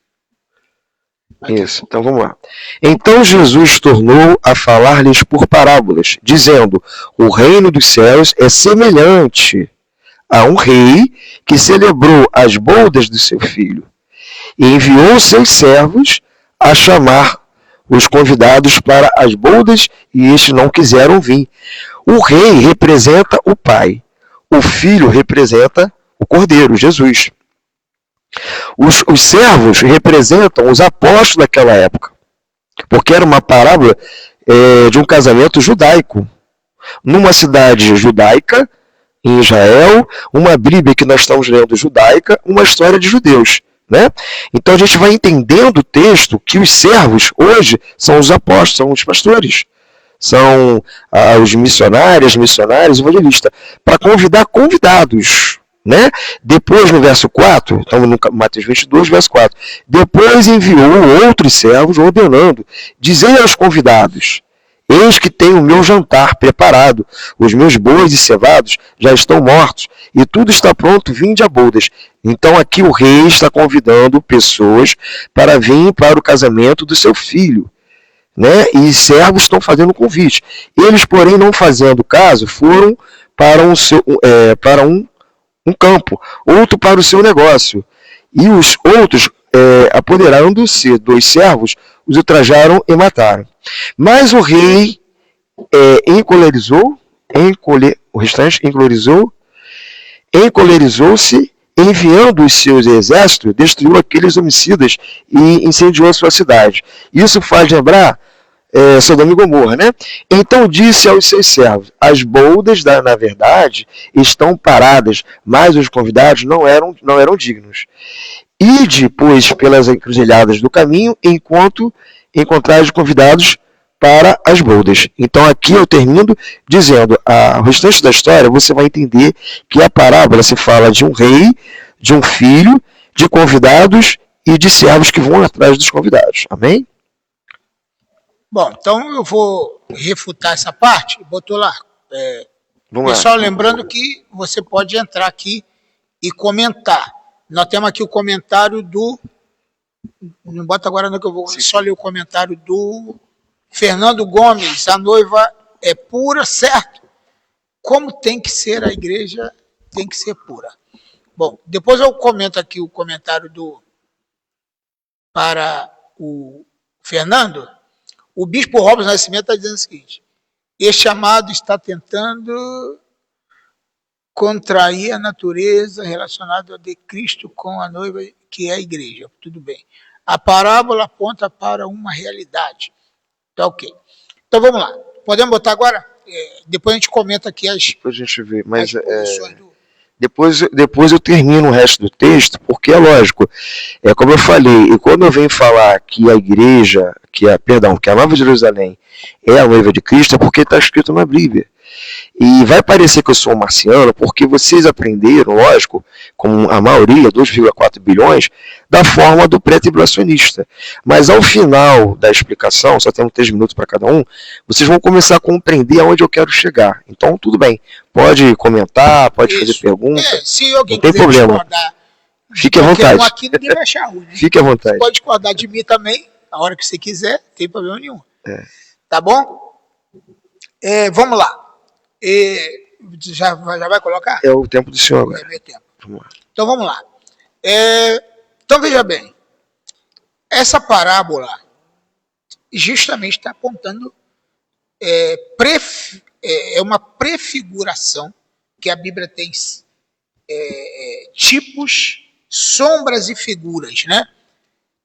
Isso, então vamos lá. Então Jesus tornou a falar-lhes por parábolas, dizendo: o reino dos céus é semelhante a um rei que celebrou as bodas do seu filho e enviou seus servos a chamar os convidados para as bodas, e estes não quiseram vir. O rei representa o pai, o filho representa o cordeiro, Jesus. Os servos representam os apóstolos daquela época, porque era uma parábola de um casamento judaico. Numa cidade judaica, em Israel, uma Bíblia que nós estamos lendo judaica, uma história de judeus. Né? Então a gente vai entendendo o texto que os servos hoje são os apóstolos, são os pastores, são os missionários, evangelistas, para convidar convidados. Né? Depois, no verso 4, então no Mateus 22, verso 4, depois enviou outros servos ordenando, dizei aos convidados: eis que tenho o meu jantar preparado, os meus bois e cevados já estão mortos, e tudo está pronto, vinde a bodas. Então aqui o rei está convidando pessoas para vir para o casamento do seu filho. Né? E servos estão fazendo convite. Eles, porém, não fazendo caso, foram para um campo, outro para o seu negócio. E os outros, apoderando-se dos servos, os ultrajaram e mataram. Mas o rei encolerizou-se, enviando os seus exércitos, destruiu aqueles homicidas e incendiou a sua cidade. Isso faz lembrar Sodoma e Gomorra, né? Então disse aos seus servos: as bodas, na verdade, estão paradas, mas os convidados não eram dignos. Ide, pois, pelas encruzilhadas do caminho, enquanto encontrais convidados para as bodas. Então aqui eu termino dizendo, o restante da história você vai entender que a parábola se fala de um rei, de um filho, de convidados e de servos que vão atrás dos convidados. Amém? Bom, então eu vou refutar essa parte. Botou lá. Pessoal, lembrando que você pode entrar aqui e comentar. Nós temos aqui o comentário do... Não bota agora não que eu vou só ler o comentário do Fernando Gomes. A noiva é pura, certo? Como tem que ser a igreja, tem que ser pura. Bom, depois eu comento aqui o comentário para o Fernando. O bispo Robson Nascimento está dizendo o seguinte: este amado está tentando contrair a natureza relacionada de Cristo com a noiva, que é a igreja. Tudo bem. A parábola aponta para uma realidade. Tá ok. Então vamos lá. Podemos botar agora? Depois a gente comenta aqui depois a gente vê, mas posições do... Depois eu termino o resto do texto, porque é lógico, como eu falei, e quando eu venho falar que a igreja, que a Nova Jerusalém é a noiva de Cristo, é porque está escrito na Bíblia. E vai parecer que eu sou um marciano, porque vocês aprenderam, lógico, como a maioria, 2,4 bilhões, da forma do pré-tribulacionista. Mas ao final da explicação, só temos 3 minutos para cada um, vocês vão começar a compreender aonde eu quero chegar. Então, tudo bem. Pode comentar, pode fazer pergunta. Se alguém não tem problema. Fique à vontade. Aqui ninguém vai achar ruim, né? Fique à vontade. Você pode discordar de mim também, a hora que você quiser, não tem problema nenhum. Tá bom? Vamos lá. Já vai colocar? É o tempo do senhor agora. É meu tempo. Vamos lá. Então vamos lá. Então veja bem. Essa parábola justamente está apontando é uma prefiguração que a Bíblia tem tipos, sombras e figuras, né?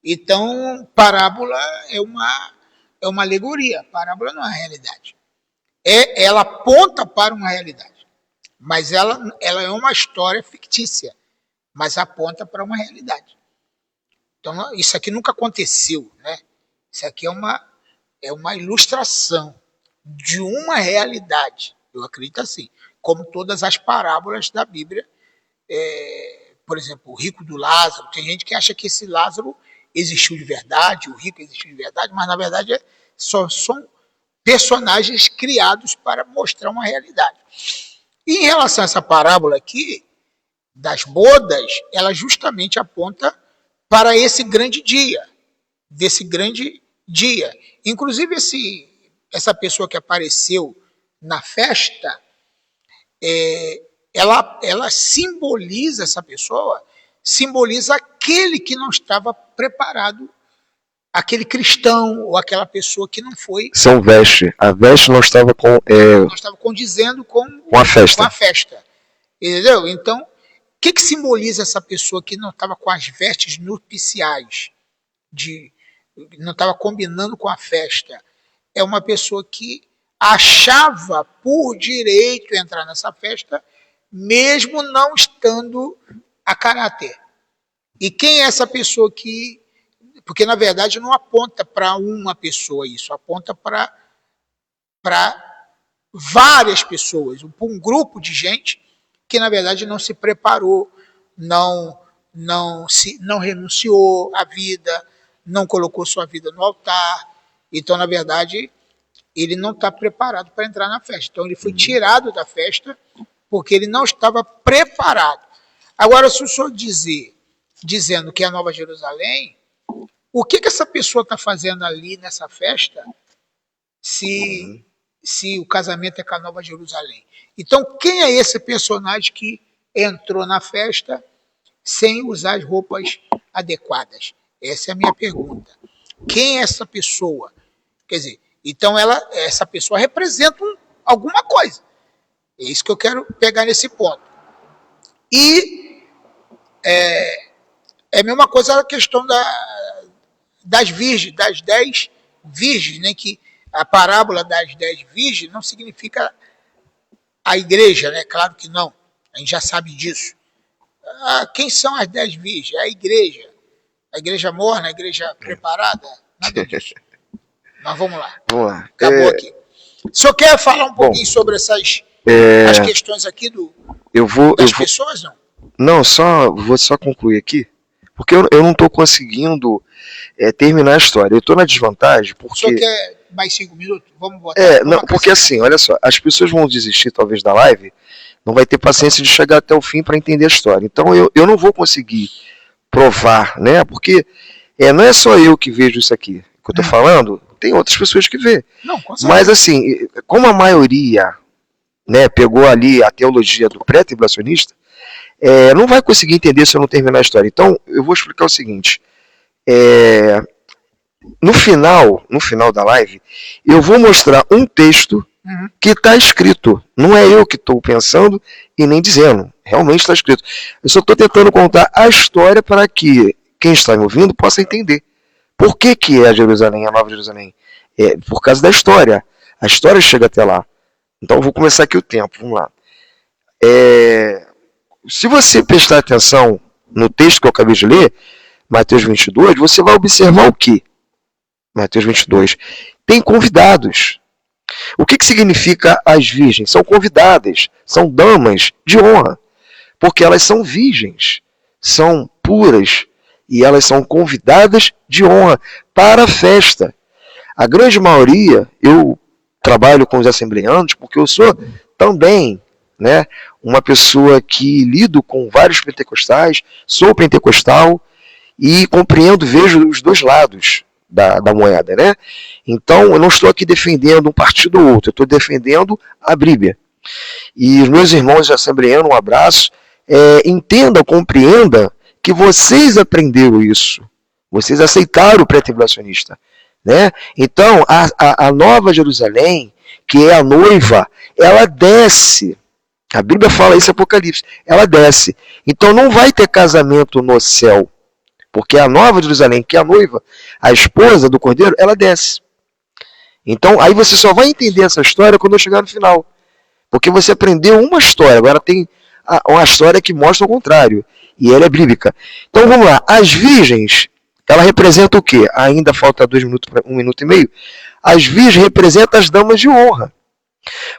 Então, parábola é uma alegoria. Parábola não é a realidade. Ela aponta para uma realidade, mas ela é uma história fictícia, mas aponta para uma realidade. Então, isso aqui nunca aconteceu, né? Isso aqui é uma ilustração de uma realidade. Eu acredito assim, como todas as parábolas da Bíblia. Por exemplo, o rico do Lázaro. Tem gente que acha que esse Lázaro existiu de verdade, o rico existiu de verdade, mas na verdade só são personagens criados para mostrar uma realidade. E em relação a essa parábola aqui, das bodas, ela justamente aponta para esse grande dia, desse grande dia. Inclusive, essa pessoa que apareceu na festa, ela simboliza, essa pessoa, simboliza aquele que não estava preparado, aquele cristão ou aquela pessoa que não foi... São veste. A veste não estava não estava condizendo com a festa. Com a festa. Entendeu? Então, o que simboliza essa pessoa que não estava com as vestes nupciais? Não estava combinando com a festa. É uma pessoa que achava por direito entrar nessa festa, mesmo não estando a caráter. E quem é essa pessoa que... Porque, na verdade, não aponta para uma pessoa isso, aponta para várias pessoas, para um grupo de gente que, na verdade, não se preparou, não renunciou à vida, não colocou sua vida no altar. Então, na verdade, ele não está preparado para entrar na festa. Então, ele foi tirado da festa porque ele não estava preparado. Agora, se o senhor dizendo que é a Nova Jerusalém, o que essa pessoa está fazendo ali nessa festa se o casamento é com a Nova Jerusalém? Então, quem é esse personagem que entrou na festa sem usar as roupas adequadas? Essa é a minha pergunta. Quem é essa pessoa? Quer dizer, então essa pessoa representa alguma coisa. É isso que eu quero pegar nesse ponto. E é a mesma coisa a questão das virgens, das 10 virgens, né? Que a parábola das 10 virgens não significa a igreja, né? Claro que não. A gente já sabe disso. Quem são as 10 virgens? A igreja. A igreja morna, a igreja preparada? Nada disso. Mas vamos lá. Vamos lá. Acabou aqui. O senhor quer falar um pouquinho sobre as questões aqui das pessoas, não? Não, vou só concluir aqui, Porque eu não estou conseguindo terminar a história. Eu estou na desvantagem porque... O senhor quer mais 5 minutos? Vamos botar. Não, porque assim, olha só, as pessoas vão desistir talvez da live, não vai ter paciência de chegar até o fim para entender a história. Então eu não vou conseguir provar, né? Porque não é só eu que vejo isso aqui que eu estou falando, tem outras pessoas que vê. Não, mas assim, como a maioria, né, pegou ali a teologia do pré-tribulacionista, não vai conseguir entender se eu não terminar a história. Então eu vou explicar o seguinte. No final da live, eu vou mostrar um texto que está escrito. Não é eu que estou pensando e nem dizendo. Realmente está escrito. Eu só estou tentando contar a história para que quem está me ouvindo possa entender. Por que é a Jerusalém, a Nova Jerusalém? Por causa da história. A história chega até lá. Então eu vou começar aqui o tempo. Vamos lá. Se você prestar atenção no texto que eu acabei de ler, Mateus 22, você vai observar o quê? Mateus 22. Tem convidados. O que significa as virgens? São convidadas, são damas de honra, porque elas são virgens, são puras, e elas são convidadas de honra para a festa. A grande maioria, eu trabalho com os assembleanos, porque eu sou também, né, uma pessoa que lido com vários pentecostais, sou pentecostal, e compreendo, vejo os dois lados da moeda, né? Então, eu não estou aqui defendendo um partido ou outro, eu estou defendendo a Bíblia. E os meus irmãos de assembleano, um abraço, entenda, compreenda que vocês aprenderam isso, vocês aceitaram o pré-tribulacionista, né? Então, a Nova Jerusalém, que é a noiva, ela desce. A Bíblia fala isso em Apocalipse, ela desce. Então, não vai ter casamento no céu. Porque a Nova Jerusalém, que é a noiva, a esposa do Cordeiro, ela desce. Então, aí você só vai entender essa história quando eu chegar no final. Porque você aprendeu uma história, agora tem uma história que mostra o contrário. E ela é bíblica. Então, vamos lá. As virgens, ela representa o quê? Ainda falta 2 minutos, 1 minuto e meio. As virgens representam as damas de honra.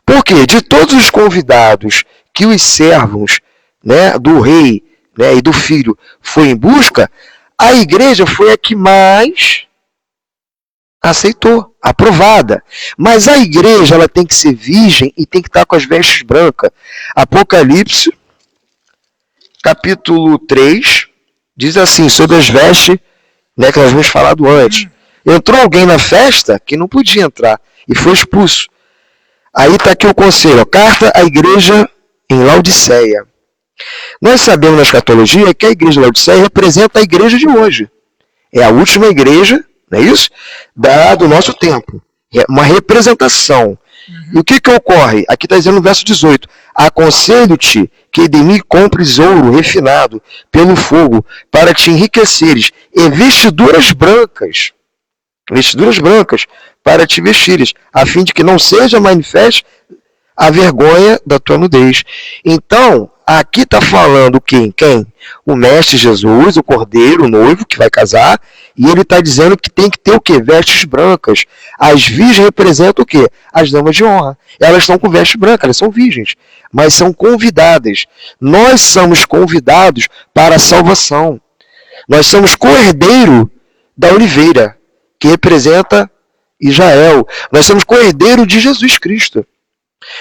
Por quê? De todos os convidados que os servos, né, do rei, né, e do filho foi em busca, a igreja foi a que mais aceitou, aprovada. Mas a igreja, ela tem que ser virgem e tem que estar com as vestes brancas. Apocalipse, capítulo 3, diz assim, sobre as vestes, né, que nós vimos falado antes. Entrou alguém na festa que não podia entrar e foi expulso. Aí está aqui o conselho, carta à igreja em Laodiceia. Nós sabemos na escatologia que a igreja de Laodiceia representa a igreja de hoje. É a última igreja, não é isso? Do nosso tempo. É uma representação. E o que ocorre? Aqui está dizendo no verso 18. Aconselho-te que de mim compres ouro refinado pelo fogo, para te enriqueceres, e vestiduras brancas para te vestires, a fim de que não seja manifeste a vergonha da tua nudez. Então, aqui está falando quem? O Mestre Jesus, o Cordeiro, o noivo que vai casar, e ele está dizendo que tem que ter o quê? Vestes brancas. As virgens representam o quê? As damas de honra. Elas estão com vestes brancas, elas são virgens, mas são convidadas. Nós somos convidados para a salvação. Nós somos co-herdeiro da oliveira, que representa Israel. Nós somos co-herdeiro de Jesus Cristo.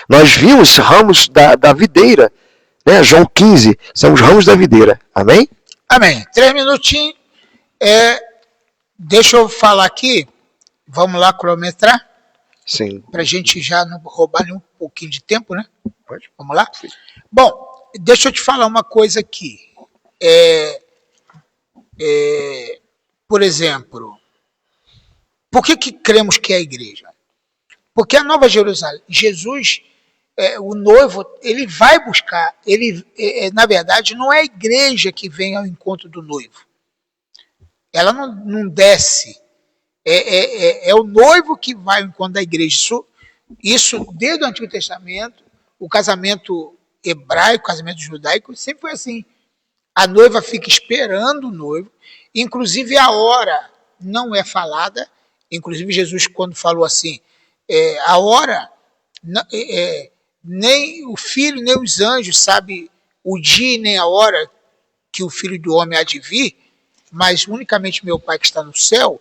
Nós vimos ramos da videira, né? João 15, somos ramos da videira. Amém? Amém. 3 minutinhos. Deixa eu falar aqui. Vamos lá cronometrar? Sim. Para a gente já não roubar nem um pouquinho de tempo, né? Pode. Vamos lá? Sim. Bom, deixa eu te falar uma coisa aqui. Por exemplo, por que cremos que é a igreja? Porque a Nova Jerusalém, Jesus, o noivo, ele vai buscar, na verdade, não é a igreja que vem ao encontro do noivo. Ela não desce. É o noivo que vai ao encontro da igreja. Isso desde o Antigo Testamento, o casamento hebraico, o casamento judaico, sempre foi assim. A noiva fica esperando o noivo, inclusive a hora não é falada. Inclusive Jesus, quando falou assim, a hora, nem o filho, nem os anjos sabem o dia nem a hora que o Filho do Homem há de vir. mas unicamente meu Pai que está no céu,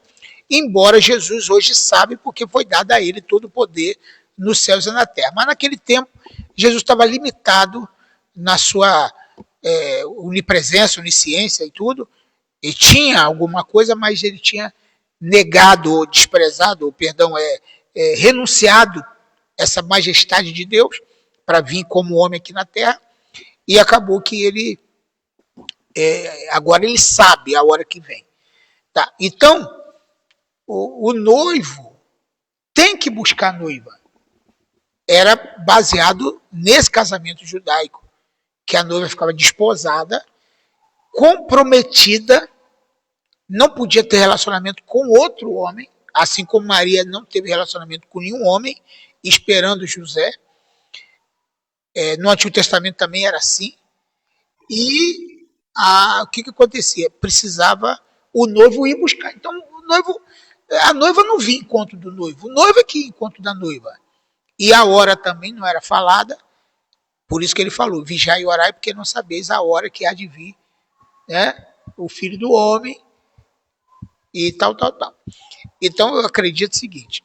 embora Jesus hoje sabe porque foi dado a ele todo o poder nos céus e na terra. Mas naquele tempo, Jesus estava limitado na sua onipresença, onisciência e tudo. Ele tinha alguma coisa, mas ele tinha negado, ou desprezado, ou perdão, renunciado essa majestade de Deus para vir como homem aqui na terra. E acabou que ele, agora ele sabe a hora que vem. Tá? Então, o noivo tem que buscar a noiva. Era baseado nesse casamento judaico, que a noiva ficava desposada, comprometida, não podia ter relacionamento com outro homem, assim como Maria não teve relacionamento com nenhum homem, esperando José. No Antigo Testamento também era assim. E o que acontecia? Precisava o noivo ir buscar. Então, a noiva não vinha em encontro do noivo, o noivo é que ia em encontro da noiva. E a hora também não era falada, por isso que ele falou, vigiai e orai, porque não sabeis a hora que há de vir, né, o Filho do Homem, e tal. Então eu acredito o seguinte,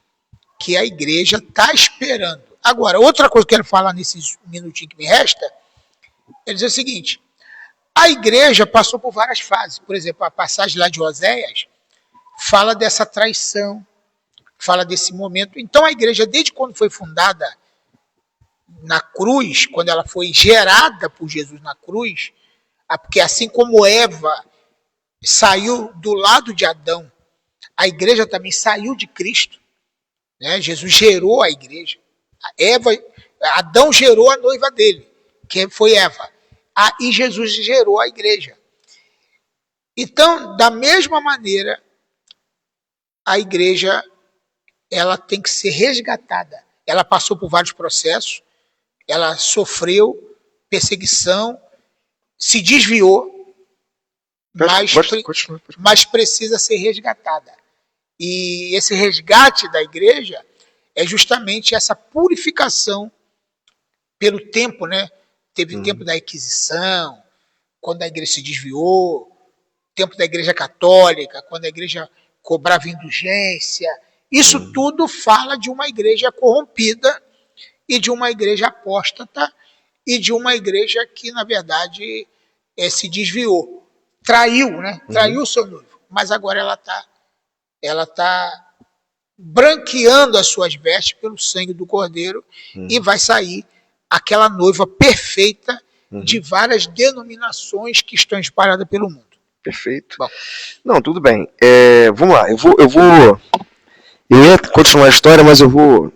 que a igreja está esperando. Agora, outra coisa que eu quero falar nesses minutinhos que me resta, é dizer o seguinte, a igreja passou por várias fases. Por exemplo, a passagem lá de Oséias fala dessa traição, fala desse momento. Então a igreja, desde quando foi fundada na cruz, quando ela foi gerada por Jesus na cruz, porque assim como Eva saiu do lado de Adão, a igreja também saiu de Cristo, né? Jesus gerou a igreja. Adão gerou a noiva dele, que foi Eva. E Jesus gerou a igreja. Então, da mesma maneira, a igreja ela tem que ser resgatada. Ela passou por vários processos, ela sofreu perseguição, se desviou, mas precisa ser resgatada. E esse resgate da igreja é justamente essa purificação pelo tempo, né? Teve o tempo da Inquisição, quando a igreja se desviou, tempo da igreja católica, quando a igreja cobrava indulgência. Isso tudo fala de uma igreja corrompida e de uma igreja apóstata e de uma igreja que, na verdade, se desviou. Traiu, né? Traiu o seu noivo. Mas agora ela tá branqueando as suas vestes pelo sangue do Cordeiro e vai sair aquela noiva perfeita de várias denominações que estão espalhadas pelo mundo. Perfeito. Bom. Não, tudo bem. Vamos lá. Eu ia continuar a história, mas eu vou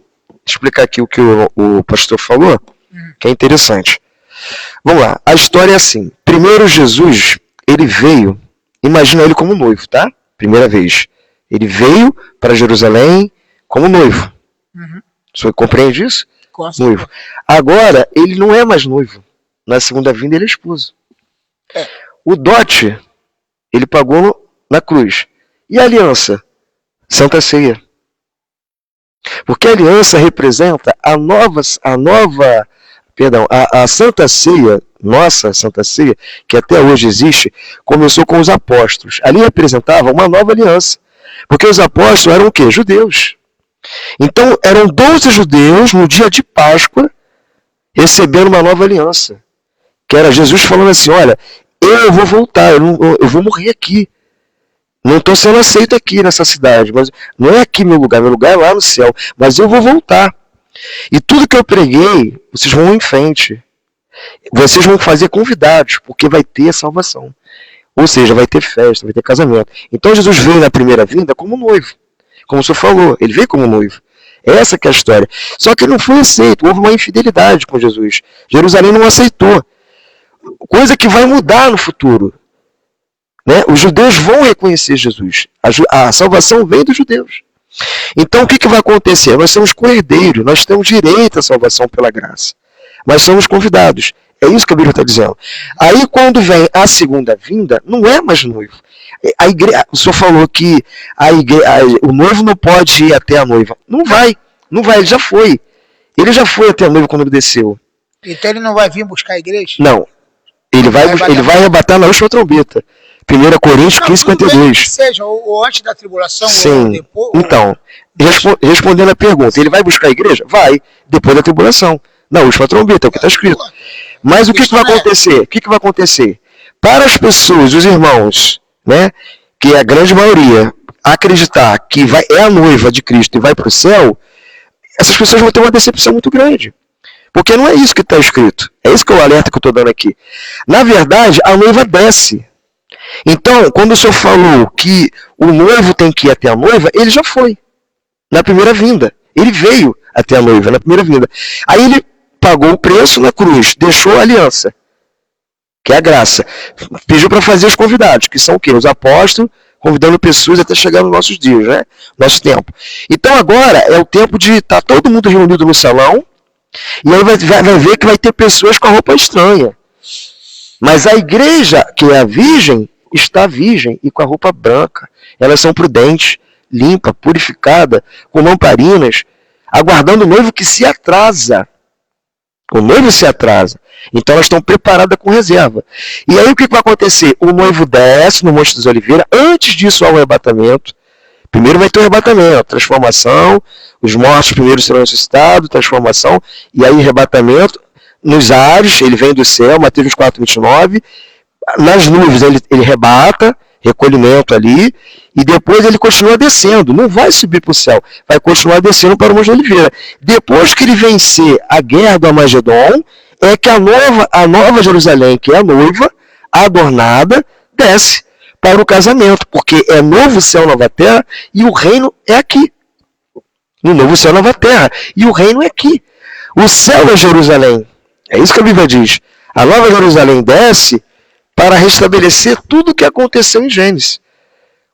explicar aqui o que o pastor falou, que é interessante. Vamos lá. A história é assim. Primeiro, Jesus, ele veio, imagina ele como noivo, tá? Primeira vez. Ele veio para Jerusalém como noivo. Você compreende isso? Noivo. Agora, ele não é mais noivo. Na segunda vinda, ele é esposo. O dote, ele pagou na cruz. E a aliança? Santa Ceia. Porque a aliança representa a Santa Ceia, nossa Santa Ceia, que até hoje existe, começou com os apóstolos. Ali representava uma nova aliança. Porque os apóstolos eram o quê? Judeus. Então, eram 12 judeus no dia de Páscoa recebendo uma nova aliança. Que era Jesus falando assim, olha, eu vou voltar, eu vou morrer aqui. Não estou sendo aceito aqui nessa cidade, mas não é aqui meu lugar é lá no céu, mas eu vou voltar. E tudo que eu preguei, vocês vão em frente. Vocês vão fazer convidados, porque vai ter salvação. Ou seja, vai ter festa, vai ter casamento. Então Jesus veio na primeira vinda como noivo. Como o senhor falou, ele veio como noivo. Essa que é a história. Só que ele não foi aceito, houve uma infidelidade com Jesus. Jerusalém não aceitou. Coisa que vai mudar no futuro. Né? Os judeus vão reconhecer Jesus. A salvação vem dos judeus. Então o que vai acontecer? Nós somos co-herdeiros, nós temos direito à salvação pela graça. Mas somos convidados. É isso que a Bíblia está dizendo. Aí quando vem a segunda vinda, não é mais noivo. O senhor falou que o noivo não pode ir até a noiva. Não vai, ele já foi. Ele já foi até a noiva quando ele desceu. Então ele não vai vir buscar a igreja? Não. Ele vai arrebatar na última trombeta. 1 Coríntios 15:52. Que seja, ou antes da tribulação, sim. Ou depois. Então, respondendo a pergunta, ele vai buscar a igreja? Vai, depois da tribulação. Na última trombeta, é o que está escrito. Mas o que vai acontecer? O que vai acontecer? Para as pessoas, os irmãos, né, que é a grande maioria, acreditar que é a noiva de Cristo e vai para o céu, essas pessoas vão ter uma decepção muito grande. Porque não é isso que está escrito. É isso que é o alerta que eu estou dando aqui. Na verdade, a noiva desce. Então, quando o senhor falou que o noivo tem que ir até a noiva, ele já foi. Na primeira vinda. Ele veio até a noiva, na primeira vinda. Aí ele pagou o preço na cruz, deixou a aliança, que é a graça. Pediu para fazer os convidados, que são o quê? Os apóstolos, convidando pessoas até chegar nos nossos dias, né? Nosso tempo. Então agora é o tempo de estar todo mundo reunido no salão, e aí vai ver que vai ter pessoas com a roupa estranha. Mas a igreja, que é a virgem, está virgem e com a roupa branca. Elas são prudentes, limpa, purificada, com lamparinas, aguardando o noivo que se atrasa. O noivo se atrasa. Então elas estão preparadas com reserva. E aí o que vai acontecer? O noivo desce no Monte das Oliveiras. Antes disso há o arrebatamento. Primeiro vai ter o arrebatamento, transformação. Os mortos primeiro serão ressuscitados, transformação. E aí arrebatamento. Nos ares, ele vem do céu, Mateus 24:29. Nas nuvens ele rebata, recolhimento ali, e depois ele continua descendo, não vai subir para o céu, vai continuar descendo para o Monte de Oliveira. Depois que ele vencer a guerra do Armagedon, é que a nova Jerusalém, que é a noiva, adornada, desce para o casamento, porque é novo céu, nova terra, e o reino é aqui. No novo céu, nova terra, e o reino é aqui. O céu é Jerusalém, é isso que a Bíblia diz. A nova Jerusalém desce para restabelecer tudo o que aconteceu em Gênesis,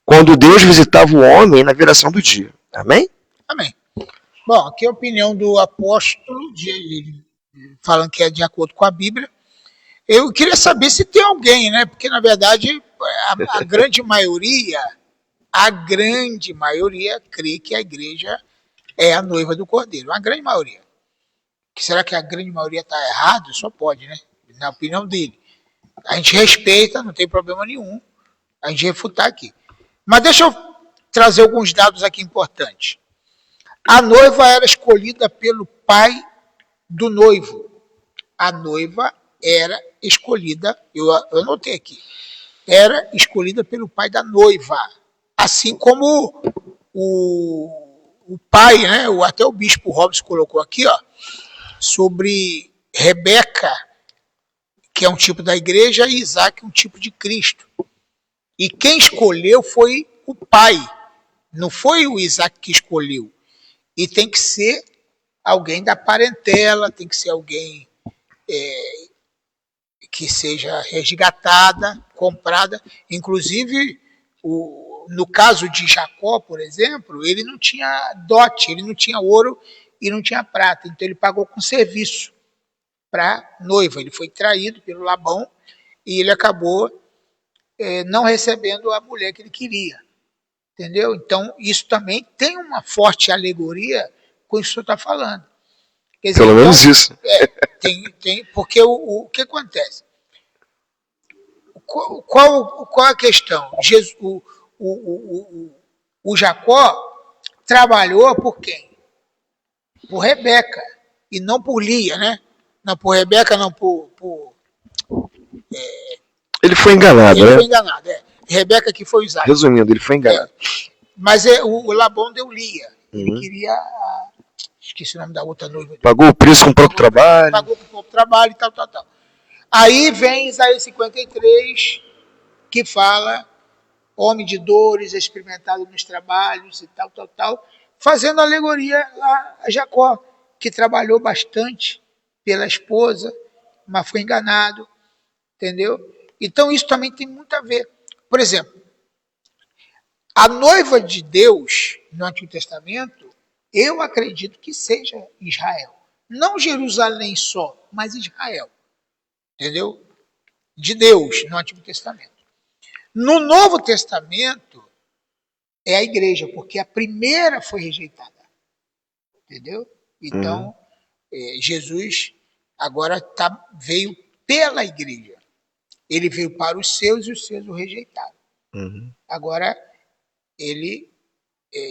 quando Deus visitava o homem na viração do dia. Amém? Amém. Bom, aqui é a opinião do apóstolo, falando que é de acordo com a Bíblia. Eu queria saber se tem alguém, né? Porque, na verdade, a grande maioria crê que a igreja é a noiva do Cordeiro. A grande maioria. Será que a grande maioria está errado? Só pode, né? Na opinião dele. A gente respeita, não tem problema nenhum a gente refutar aqui. Mas deixa eu trazer alguns dados aqui importantes. A noiva era escolhida pelo pai do noivo. A noiva era escolhida, eu anotei aqui, era escolhida pelo pai da noiva. Assim como o pai, né, até o bispo Robson colocou aqui, ó, sobre Rebeca, que é um tipo da igreja, e Isaac, um tipo de Cristo. E quem escolheu foi o pai, não foi o Isaac que escolheu. E tem que ser alguém da parentela, tem que ser alguém que seja resgatada, comprada. Inclusive, no caso de Jacó, por exemplo, ele não tinha dote, ele não tinha ouro e não tinha prata. Então ele pagou com serviço para noiva. Ele foi traído pelo Labão e ele acabou não recebendo a mulher que ele queria. Entendeu? Então, isso também tem uma forte alegoria com isso que você está falando. Quer dizer, pelo menos então, isso. Tem, porque o que acontece? Qual a questão? O Jacó trabalhou por quem? Por Rebeca, e não por Lia, né? Não por Rebeca, não por ele foi enganado, ele né? Foi enganado, Rebeca que foi Isaac. Resumindo, ele foi enganado. Mas o Labão deu Lia. Ele queria... Esqueci o nome da outra noiva. Pagou o preço com o próprio trabalho. Pagou com o próprio trabalho e tal. Aí vem Isaías 53, que fala homem de dores, experimentado nos trabalhos e tal, fazendo alegoria a Jacó, que trabalhou bastante pela esposa, mas foi enganado, entendeu? Então isso também tem muito a ver. Por exemplo, a noiva de Deus no Antigo Testamento, eu acredito que seja Israel. Não Jerusalém só, mas Israel. Entendeu? De Deus no Antigo Testamento. No Novo Testamento, é a igreja, porque a primeira foi rejeitada. Entendeu? Então, Jesus agora veio pela igreja. Ele veio para os seus e os seus o rejeitaram. Agora, ele,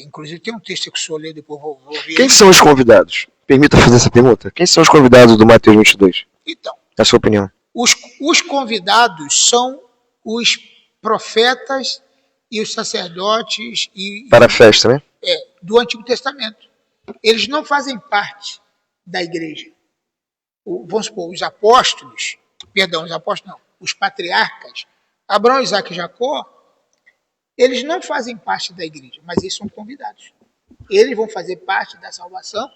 inclusive tem um texto que o senhor lê, depois vou ver. Quem são os convidados? Permita fazer essa pergunta. Quem são os convidados do Mateus 22? Então, na sua opinião? Os convidados são os profetas e os sacerdotes para a festa, né? Do Antigo Testamento. Eles não fazem parte da igreja. Vamos supor, os apóstolos não, os patriarcas, Abraão, Isaac e Jacó, eles não fazem parte da igreja, mas eles são convidados. Eles vão fazer parte da salvação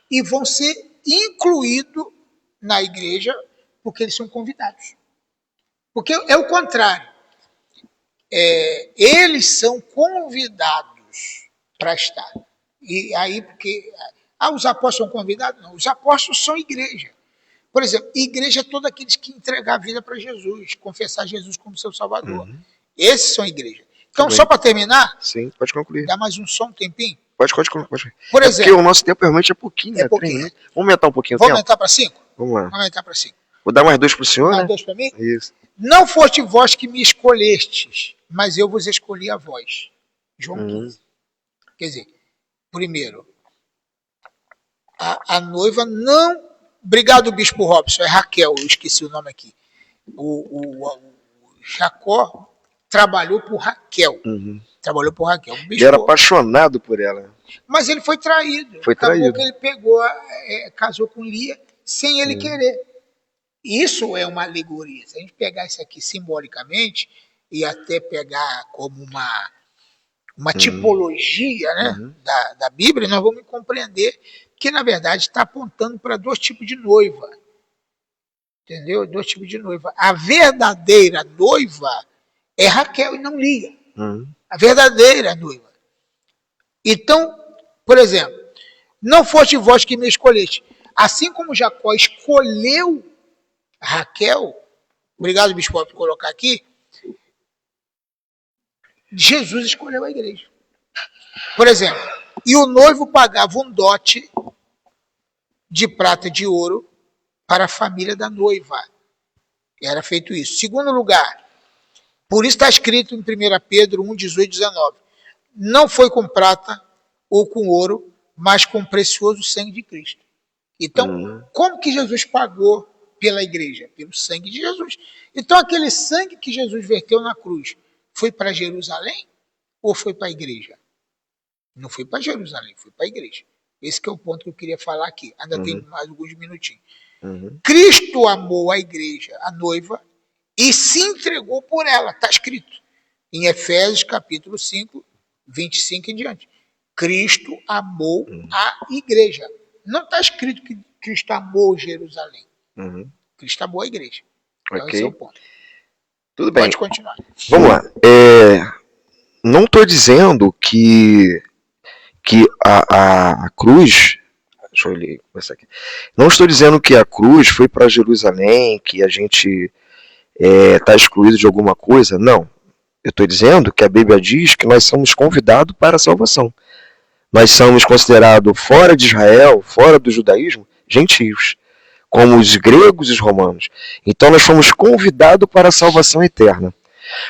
e vão ser incluídos na igreja porque eles são convidados. Porque é o contrário. Eles são convidados para estar. E aí, porque... os apóstolos são convidados? Não, os apóstolos são igreja. Por exemplo, igreja é todos aqueles que entregam a vida para Jesus, confessar Jesus como seu Salvador. Esses são igreja. Então, só para terminar... Sim, pode concluir. Dá mais um tempinho? Pode. Por exemplo... Porque o nosso tempo realmente é pouquinho. Vamos aumentar um pouquinho o tempo? Vamos aumentar para 5? Vamos lá. Vamos aumentar para 5. Vou dar mais 2 para o senhor, Mais 2 para mim? Isso. Não foste vós que me escolhestes, mas eu vos escolhi a vós. João 15. Quer dizer, primeiro, a noiva não... Obrigado, Bispo Robson, é Raquel, eu esqueci o nome aqui. O Jacó trabalhou por Raquel. Trabalhou por Raquel. Ele era apaixonado por ela. Mas ele foi traído. Acabou que ele pegou, casou com Lia sem ele querer. Isso é uma alegoria. Se a gente pegar isso aqui simbolicamente e até pegar como uma tipologia, né, da Bíblia, nós vamos compreender que, na verdade, está apontando para 2 tipos de noiva. Entendeu? 2 tipos de noiva. A verdadeira noiva é Raquel e não Lia. A verdadeira noiva. Então, por exemplo, não foste vós que me escolheste. Assim como Jacó escolheu Raquel, obrigado, Bispo, por colocar aqui, Jesus escolheu a igreja. Por exemplo, e o noivo pagava um dote de prata e de ouro para a família da noiva. Era feito isso. Segundo lugar, por isso está escrito em 1 Pedro 1, 18 e 19. Não foi com prata ou com ouro, mas com o precioso sangue de Cristo. Então, como que Jesus pagou pela igreja? Pelo sangue de Jesus. Então, aquele sangue que Jesus verteu na cruz, foi para Jerusalém ou foi para a igreja? Não foi para Jerusalém, foi para a igreja. Esse que é o ponto que eu queria falar aqui. Ainda tem mais alguns minutinhos. Cristo amou a igreja, a noiva, e se entregou por ela. Está escrito em Efésios capítulo 5, 25 em diante. Cristo amou a igreja. Não está escrito que Cristo amou Jerusalém. Cristo amou a igreja. Então esse é o ponto. Tudo bem. Pode continuar. Vamos lá. Não estou dizendo que a cruz... Deixa eu ler, começar aqui. Não estou dizendo que a cruz foi para Jerusalém, que a gente está excluído de alguma coisa. Não. Eu estou dizendo que a Bíblia diz que nós somos convidados para a salvação. Nós somos considerados fora de Israel, fora do judaísmo, gentios, como os gregos e os romanos. Então nós fomos convidados para a salvação eterna.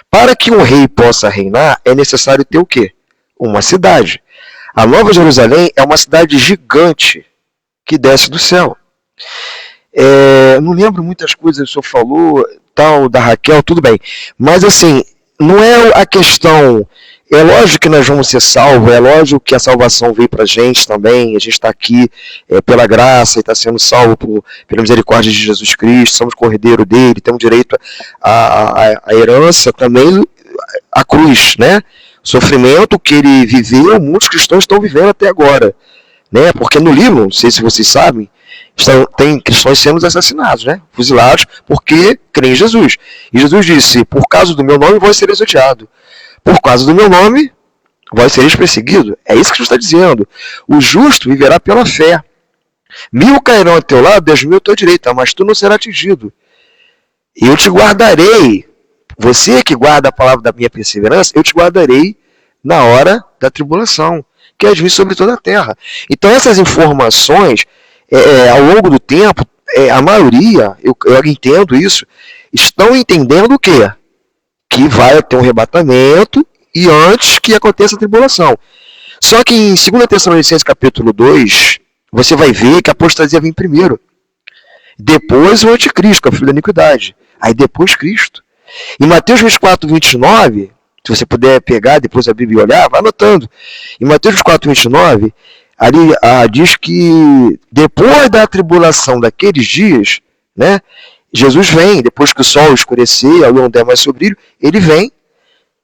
Para que um rei possa reinar, é necessário ter o quê? Uma cidade. A Nova Jerusalém é uma cidade gigante que desce do céu. Não lembro muitas coisas que o senhor falou, tal, da Raquel, tudo bem. Mas assim, não é a questão... É lógico que nós vamos ser salvos, é lógico que a salvação veio para a gente também, a gente está aqui pela graça e está sendo salvo pela misericórdia de Jesus Cristo, somos cordeiro dele, temos direito à herança também, a cruz, né? O sofrimento que ele viveu, muitos cristãos estão vivendo até agora, né? Porque no Líbano, não sei se vocês sabem, tem cristãos sendo assassinados, né? Fuzilados porque creem em Jesus. E Jesus disse, por causa do meu nome vós sereis odiados. Por causa do meu nome, vós sereis perseguidos. É isso que Jesus está dizendo. O justo viverá pela fé. 1000 cairão ao teu lado, 10.000 à tua direita, mas tu não serás atingido. Eu te guardarei. Você que guarda a palavra da minha perseverança, eu te guardarei na hora da tribulação, que é vir sobre toda a terra. Então essas informações, ao longo do tempo, a maioria, eu entendo isso, estão entendendo o quê? Que vai ter um arrebatamento e antes que aconteça a tribulação. Só que em 2 Tessalonicenses capítulo 2, você vai ver que a apostasia vem primeiro. Depois o anticristo, que é o filho da iniquidade. Aí depois Cristo. Em Mateus 24, 29, se você puder pegar depois a Bíblia e olhar, vai anotando. Em Mateus 24, 29, ali diz que depois da tribulação daqueles dias, né, Jesus vem, depois que o sol escurecer, a lua não der mais seu brilho, ele vem.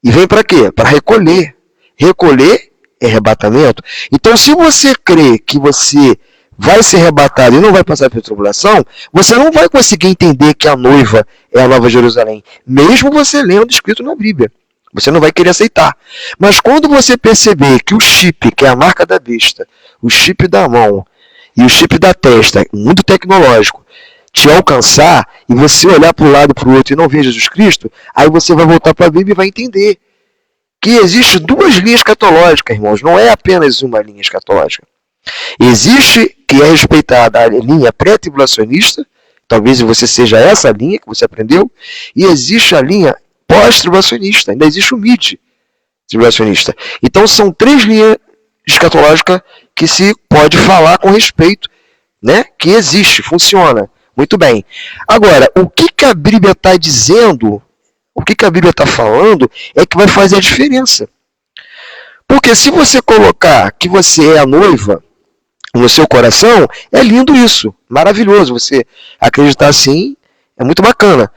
E vem para quê? Para recolher. Recolher é arrebatamento. Então, se você crê que você vai ser arrebatado e não vai passar pela tribulação, você não vai conseguir entender que a noiva é a Nova Jerusalém, mesmo você lendo escrito na Bíblia. Você não vai querer aceitar. Mas quando você perceber que o chip, que é a marca da besta, o chip da mão e o chip da testa, muito tecnológico, te alcançar e você olhar para um lado e para o outro e não ver Jesus Cristo, aí você vai voltar para a Bíblia e vai entender que existe duas linhas escatológicas, irmãos, não é apenas uma linha escatológica. Existe, que é respeitada, a linha pré-tribulacionista, talvez você seja essa linha que você aprendeu, e existe a linha pós-tribulacionista, ainda existe o mid-tribulacionista. Então são três linhas escatológicas que se pode falar com respeito, né? Que existe, funciona. Muito bem. Agora, o que a Bíblia está dizendo, o que a Bíblia está falando, é que vai fazer a diferença. Porque se você colocar que você é a noiva no seu coração, é lindo isso, maravilhoso. Você acreditar assim é muito bacana.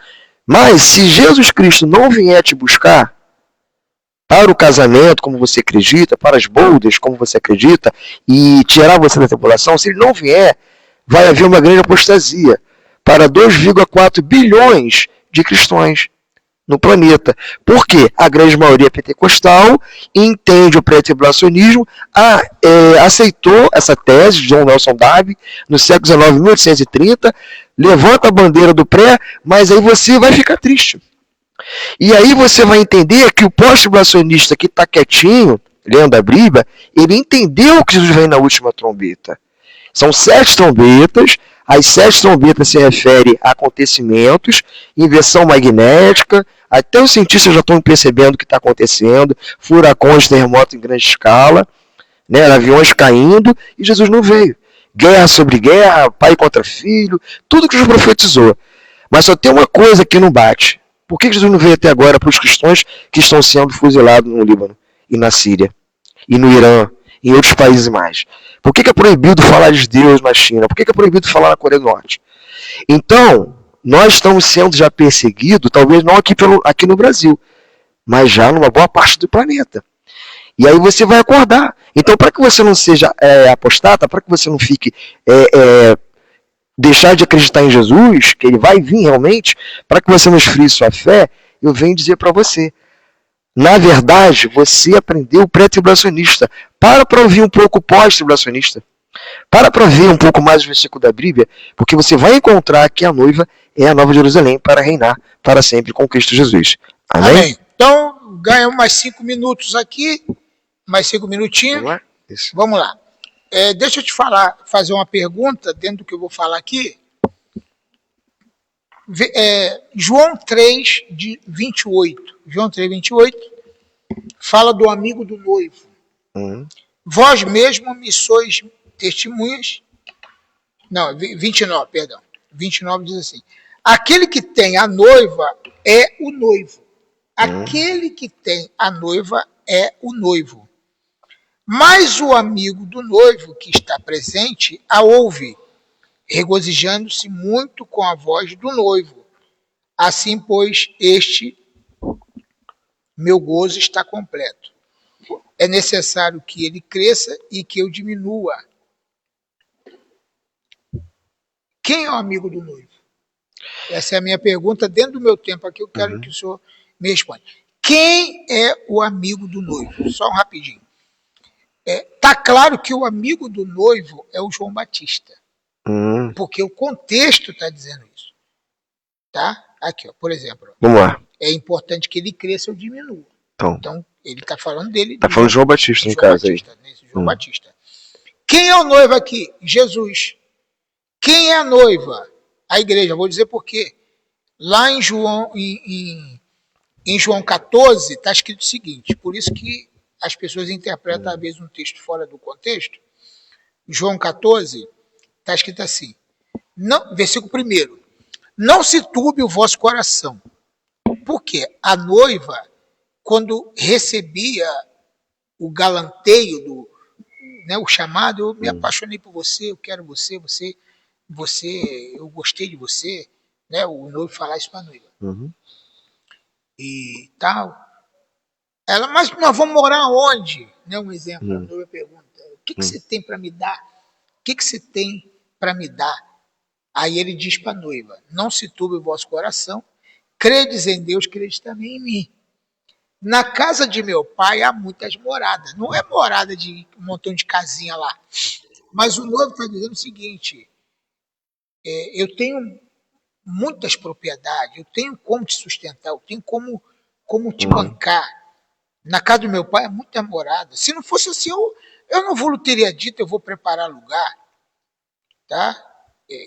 Mas se Jesus Cristo não vier te buscar para o casamento, como você acredita, para as bodas, como você acredita, e tirar você da tribulação, se ele não vier, vai haver uma grande apostasia para 2,4 bilhões de cristãos no planeta. Por quê? A grande maioria pentecostal entende o pré-tribulacionismo, aceitou essa tese de John Nelson Darby no século XIX, 1830, levanta a bandeira do pré, mas aí você vai ficar triste. E aí você vai entender que o pós-tribulacionista que está quietinho, lendo a Bíblia, ele entendeu que Jesus vem na última trombeta. São 7 trombetas, as 7 trombetas se referem a acontecimentos, inversão magnética, até os cientistas já estão percebendo o que está acontecendo, furacões, terremotos em grande escala, né, aviões caindo, e Jesus não veio. Guerra sobre guerra, pai contra filho, tudo que Jesus profetizou. Mas só tem uma coisa que não bate. Por que Jesus não veio até agora para os cristãos que estão sendo fuzilados no Líbano, e na Síria, e no Irã, e em outros países mais? Por que é proibido falar de Deus na China? Por que é proibido falar na Coreia do Norte? Então, nós estamos sendo já perseguidos, talvez não aqui no Brasil, mas já numa boa parte do planeta. E aí você vai acordar. Então, para que você não seja apostata, para que você não fique deixar de acreditar em Jesus, que ele vai vir realmente, para que você não esfrie sua fé, eu venho dizer para você, na verdade, você aprendeu o pré-tribulacionista. Para ouvir um pouco o pós-tribulacionista. Para ver um pouco mais o versículo da Bíblia, porque você vai encontrar que a noiva é a Nova Jerusalém para reinar para sempre com Cristo Jesus. Amém? Amém. Então, ganhamos mais 5 minutos aqui, mais 5 minutinhos. Vamos lá. Deixa eu te fazer uma pergunta dentro do que eu vou falar aqui. João 3, 28. João 3, 28 fala do amigo do noivo. Vós mesmo me sois testemunhas. Não, 29, perdão. 29 diz assim: aquele que tem a noiva é o noivo. Aquele que tem a noiva é o noivo. Mas o amigo do noivo que está presente a ouve, regozijando-se muito com a voz do noivo. Assim, pois, este meu gozo está completo. É necessário que ele cresça e que eu diminua. Quem é o amigo do noivo? Essa é a minha pergunta. Dentro do meu tempo aqui, eu quero que o senhor me responda. Quem é o amigo do noivo? Só um rapidinho. Tá claro que o amigo do noivo é o João Batista. Porque o contexto está dizendo isso. Tá? Aqui, ó, por exemplo. Vamos lá. É importante que ele cresça ou diminua. Então ele está falando dele. Está falando de João Batista, no caso aí. João Batista. Quem é o noivo aqui? Jesus. Quem é a noiva? A igreja. Vou dizer por quê. Lá em João 14 está escrito o seguinte, por isso que as pessoas interpretam às vezes um texto fora do contexto. João 14 está escrito assim, não, versículo 1, não se turbe o vosso coração, porque a noiva, quando recebia o galanteio, o chamado, eu me apaixonei por você, eu quero você, eu gostei de você, né? O noivo falar isso para a noiva. E tal. Ela, mas nós vamos morar onde? Né, um exemplo, a noiva pergunta, o que você tem para me dar? O que você tem para me dar? Aí ele diz para a noiva, não se turbe o vosso coração, credes em Deus, credes também em mim. Na casa de meu pai há muitas moradas. Não é morada de um montão de casinha lá. Mas o noivo está dizendo o seguinte, eu tenho muitas propriedades, eu tenho como te sustentar, eu tenho como te bancar. Na casa do meu pai é muita morada. Se não fosse assim, eu não vou teria dito, eu vou preparar lugar. Tá?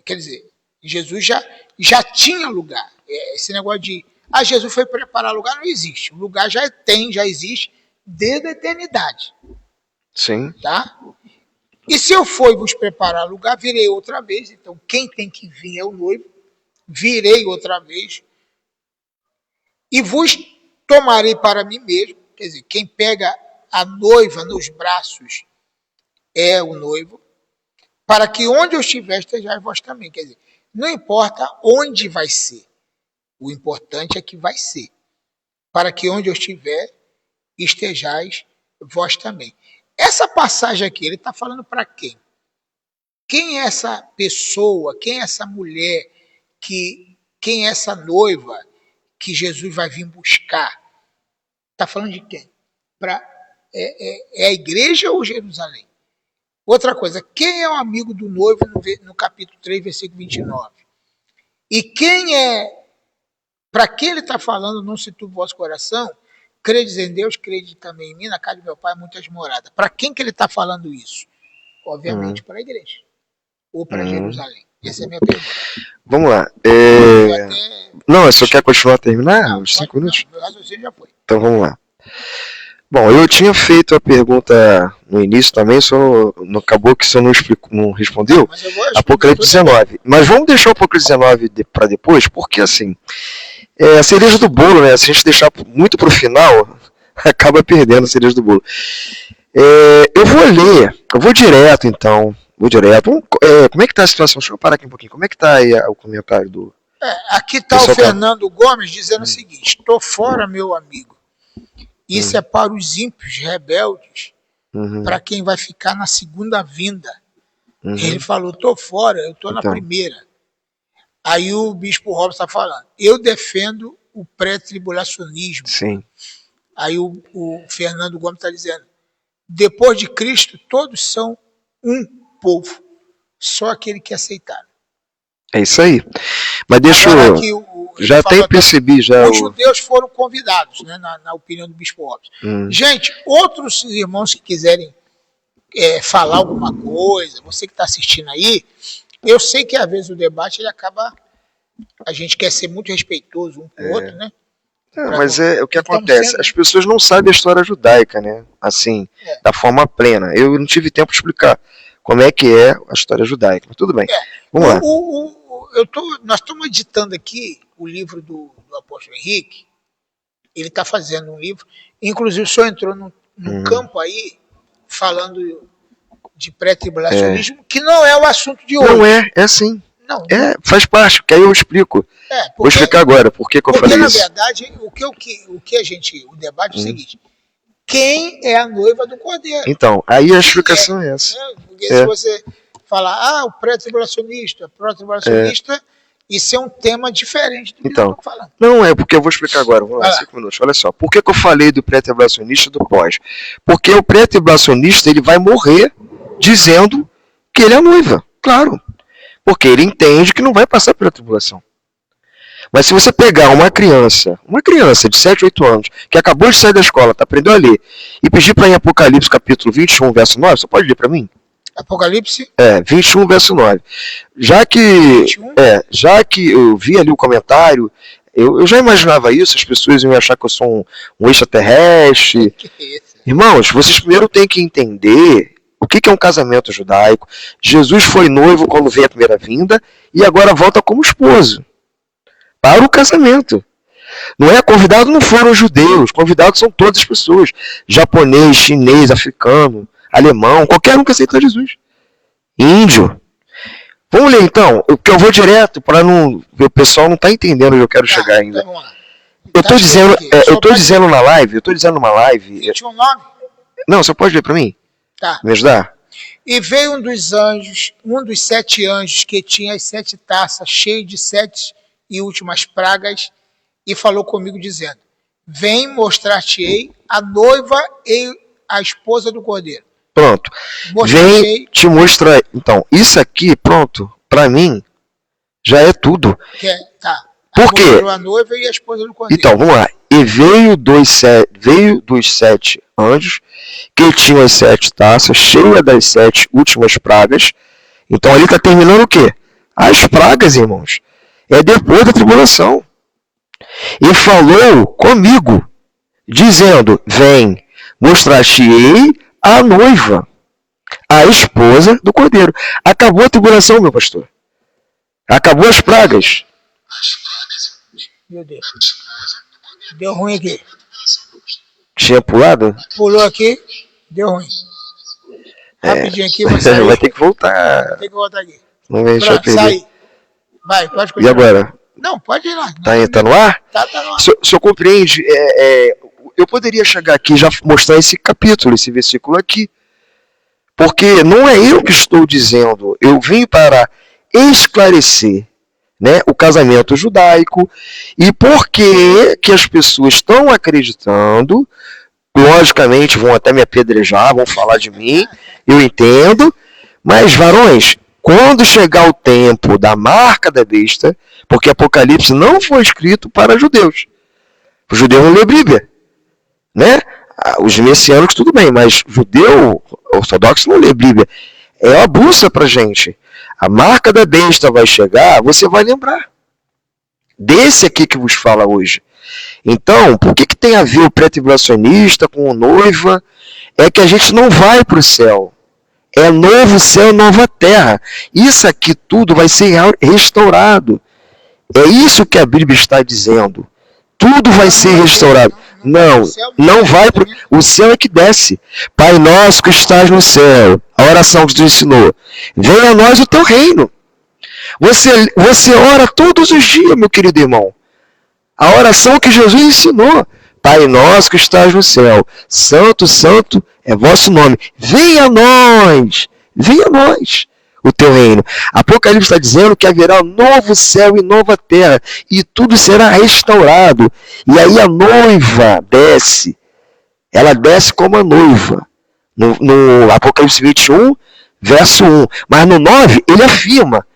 Quer dizer, Jesus já tinha lugar. Esse negócio de, Jesus foi preparar lugar, não existe. O lugar já existe desde a eternidade. Sim. Tá? E se eu for e vos preparar lugar, virei outra vez. Então, quem tem que vir é o noivo. Virei outra vez. E vos tomarei para mim mesmo. Quer dizer, quem pega a noiva nos braços é o noivo. Para que onde eu estiver, estejais vós também. Quer dizer, não importa onde vai ser. O importante é que vai ser. Para que onde eu estiver, estejais vós também. Essa passagem aqui, ele está falando para quem? Quem é essa pessoa, quem é essa mulher, quem é essa noiva que Jesus vai vir buscar? Está falando de quem? É a igreja ou Jerusalém? Outra coisa, quem é o amigo do noivo no capítulo 3, versículo 29? E quem é, para quem ele está falando, não se turbe o vosso coração, credes em Deus, crede também em mim, na casa do meu pai há muitas moradas. Para quem que ele está falando isso? Obviamente para a igreja. Ou para Jerusalém. Essa é a minha pergunta. Vamos lá. Não, você quer continuar a terminar? Os 5 minutos? Não, meu raciocínio já foi. Então vamos lá. Bom, eu tinha feito a pergunta no início também, só não acabou que você não respondeu. Apocalipse 19. Mas vamos deixar o Apocalipse 19 para depois, porque assim, a cereja do bolo, né? Se a gente deixar muito para o final, acaba perdendo a cereja do bolo. Eu vou direto então. Como é que está a situação? Deixa eu parar aqui um pouquinho. Como é que está aí o comentário do... Aqui está o Fernando Gomes dizendo o seguinte, estou fora, meu amigo. Isso é para os ímpios rebeldes, para quem vai ficar na segunda vinda. Ele falou, estou fora, eu estou na primeira. Aí o Bispo Robson está falando, eu defendo o pré-tribulacionismo. Sim. Aí o Fernando Gomes está dizendo, depois de Cristo, todos são um povo, só aquele que aceitaram. É isso aí. Mas deixa eu... Já até percebi. Os judeus foram convidados, né, na opinião do Bispo Robson. Gente, outros irmãos que quiserem falar alguma coisa, você que está assistindo aí, eu sei que às vezes o debate ele acaba... A gente quer ser muito respeitoso um com o outro, né? Mas o que acontece, as pessoas não sabem a história judaica, né? Assim, da forma plena. Eu não tive tempo de explicar como é que é a história judaica, mas tudo bem. Vamos lá. Nós estamos editando aqui o livro do apóstolo Henrique. Ele está fazendo um livro. Inclusive, o senhor entrou num campo aí, falando de pré-tribulacionismo, que não é o assunto de hoje. Não é sim. Não. Faz parte, que aí eu explico. Vou explicar agora por que eu falei isso. Porque, na verdade, o debate é o seguinte: quem é a noiva do Cordeiro? Então, aí a explicação é essa. Porque se você falar, o pré-tribulacionista, pró-tribulacionista, isso é um tema diferente do que eu estou falando. Não, porque eu vou explicar agora. Vamos lá, 5 minutos. Olha só, por que eu falei do pré-tribulacionista e do pós? Porque o pré-tribulacionista ele vai morrer dizendo que ele é a noiva. Claro. Porque ele entende que não vai passar pela tribulação. Mas se você pegar uma criança de 7, 8 anos, que acabou de sair da escola, aprendeu a ler, e pedir para ir em Apocalipse capítulo 21, verso 9, você pode ler para mim? Apocalipse? 21, verso 9. Já que eu vi ali o comentário, eu já imaginava isso, as pessoas iam achar que eu sou um extraterrestre. Que é isso? Irmãos, vocês primeiro têm que entender o que é um casamento judaico. Jesus foi noivo quando veio a primeira vinda e agora volta como esposo para o casamento. Não é? Convidados não foram os judeus, convidados são todas as pessoas. Japonês, chinês, africano, alemão, qualquer um que aceita Jesus. Índio. Vamos ler então, que eu vou direto para não. O pessoal não está entendendo onde eu quero chegar ainda. Então, vamos lá. Eu Tá estou escrito dizendo na live, 21:9? Não, você pode ler para mim? Tá. Me ajudar? E veio um dos 7 anjos que tinha as 7 taças cheias de 7 e últimas pragas, e falou comigo dizendo: vem, mostrar-te-ei a noiva e a esposa do cordeiro. Pronto. Vem te mostrar. Então, isso aqui, pronto, para mim, já é tudo. Tá. Por quê? A noiva e a esposa do cordeiro. Então, vamos lá. E veio dos 7 anjos que tinham as 7 taças, cheia das 7 últimas pragas. Então, ali está terminando o quê? As pragas, irmãos. É depois da tribulação. E falou comigo, dizendo: vem, mostrar-te-ei a noiva, a esposa do cordeiro. Acabou a tribulação, meu pastor. Acabou as pragas. Meu Deus. Deu ruim aqui. Tinha pulado? Pulou aqui, deu ruim. Rapidinho aqui, vai sair. Vai ter que voltar. Vai ter que voltar aqui. Não vai deixar perder. Sai. Vai, pode continuar. E agora? Não, pode ir lá. Tá no ar? Tá no ar. O senhor compreende? Eu poderia chegar aqui e já mostrar esse capítulo, esse versículo aqui. Porque não é eu que estou dizendo. Eu vim para esclarecer, né, o casamento judaico e por que as pessoas estão acreditando. Logicamente vão até me apedrejar, vão falar de mim, eu entendo, mas varões, quando chegar o tempo da marca da besta, porque Apocalipse não foi escrito para judeus, o judeu não lê Bíblia, né? Os messiânicos tudo bem, mas judeu ortodoxo não lê Bíblia, é uma bússola pra gente. A marca da besta vai chegar, você vai lembrar desse aqui que vos fala hoje. Então, por que tem a ver o pré-tribulacionista com o noiva? É que a gente não vai para o céu. É novo céu, nova terra. Isso aqui tudo vai ser restaurado. É isso que a Bíblia está dizendo. Tudo vai ser restaurado. Não vai para o céu é que desce. Pai nosso que estás no céu. A oração que Jesus ensinou. Venha a nós o teu reino. Você ora todos os dias, meu querido irmão. A oração que Jesus ensinou. Pai nosso que estás no céu. Santo, santo é vosso nome. Venha a nós o teu reino. Apocalipse está dizendo que haverá um novo céu e nova terra. E tudo será restaurado. E aí a noiva desce. Ela desce como a noiva. No Apocalipse 21, verso 1. Mas no 9, ele afirma.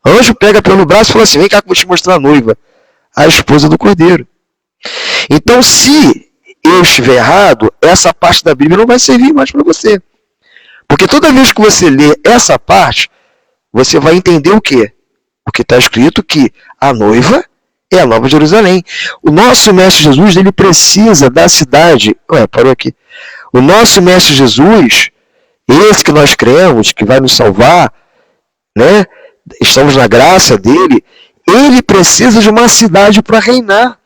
Anjo pega pelo braço e fala assim: vem cá que eu vou te mostrar a noiva, a esposa do cordeiro. Então, se eu estiver errado, essa parte da Bíblia não vai servir mais para você. Porque toda vez que você lê essa parte, você vai entender o quê? O que está escrito que a noiva é a Nova Jerusalém. O nosso Mestre Jesus, ele precisa da cidade... parou aqui. O nosso Mestre Jesus, esse que nós cremos, que vai nos salvar, né? Estamos na graça dele, ele precisa de uma cidade para reinar.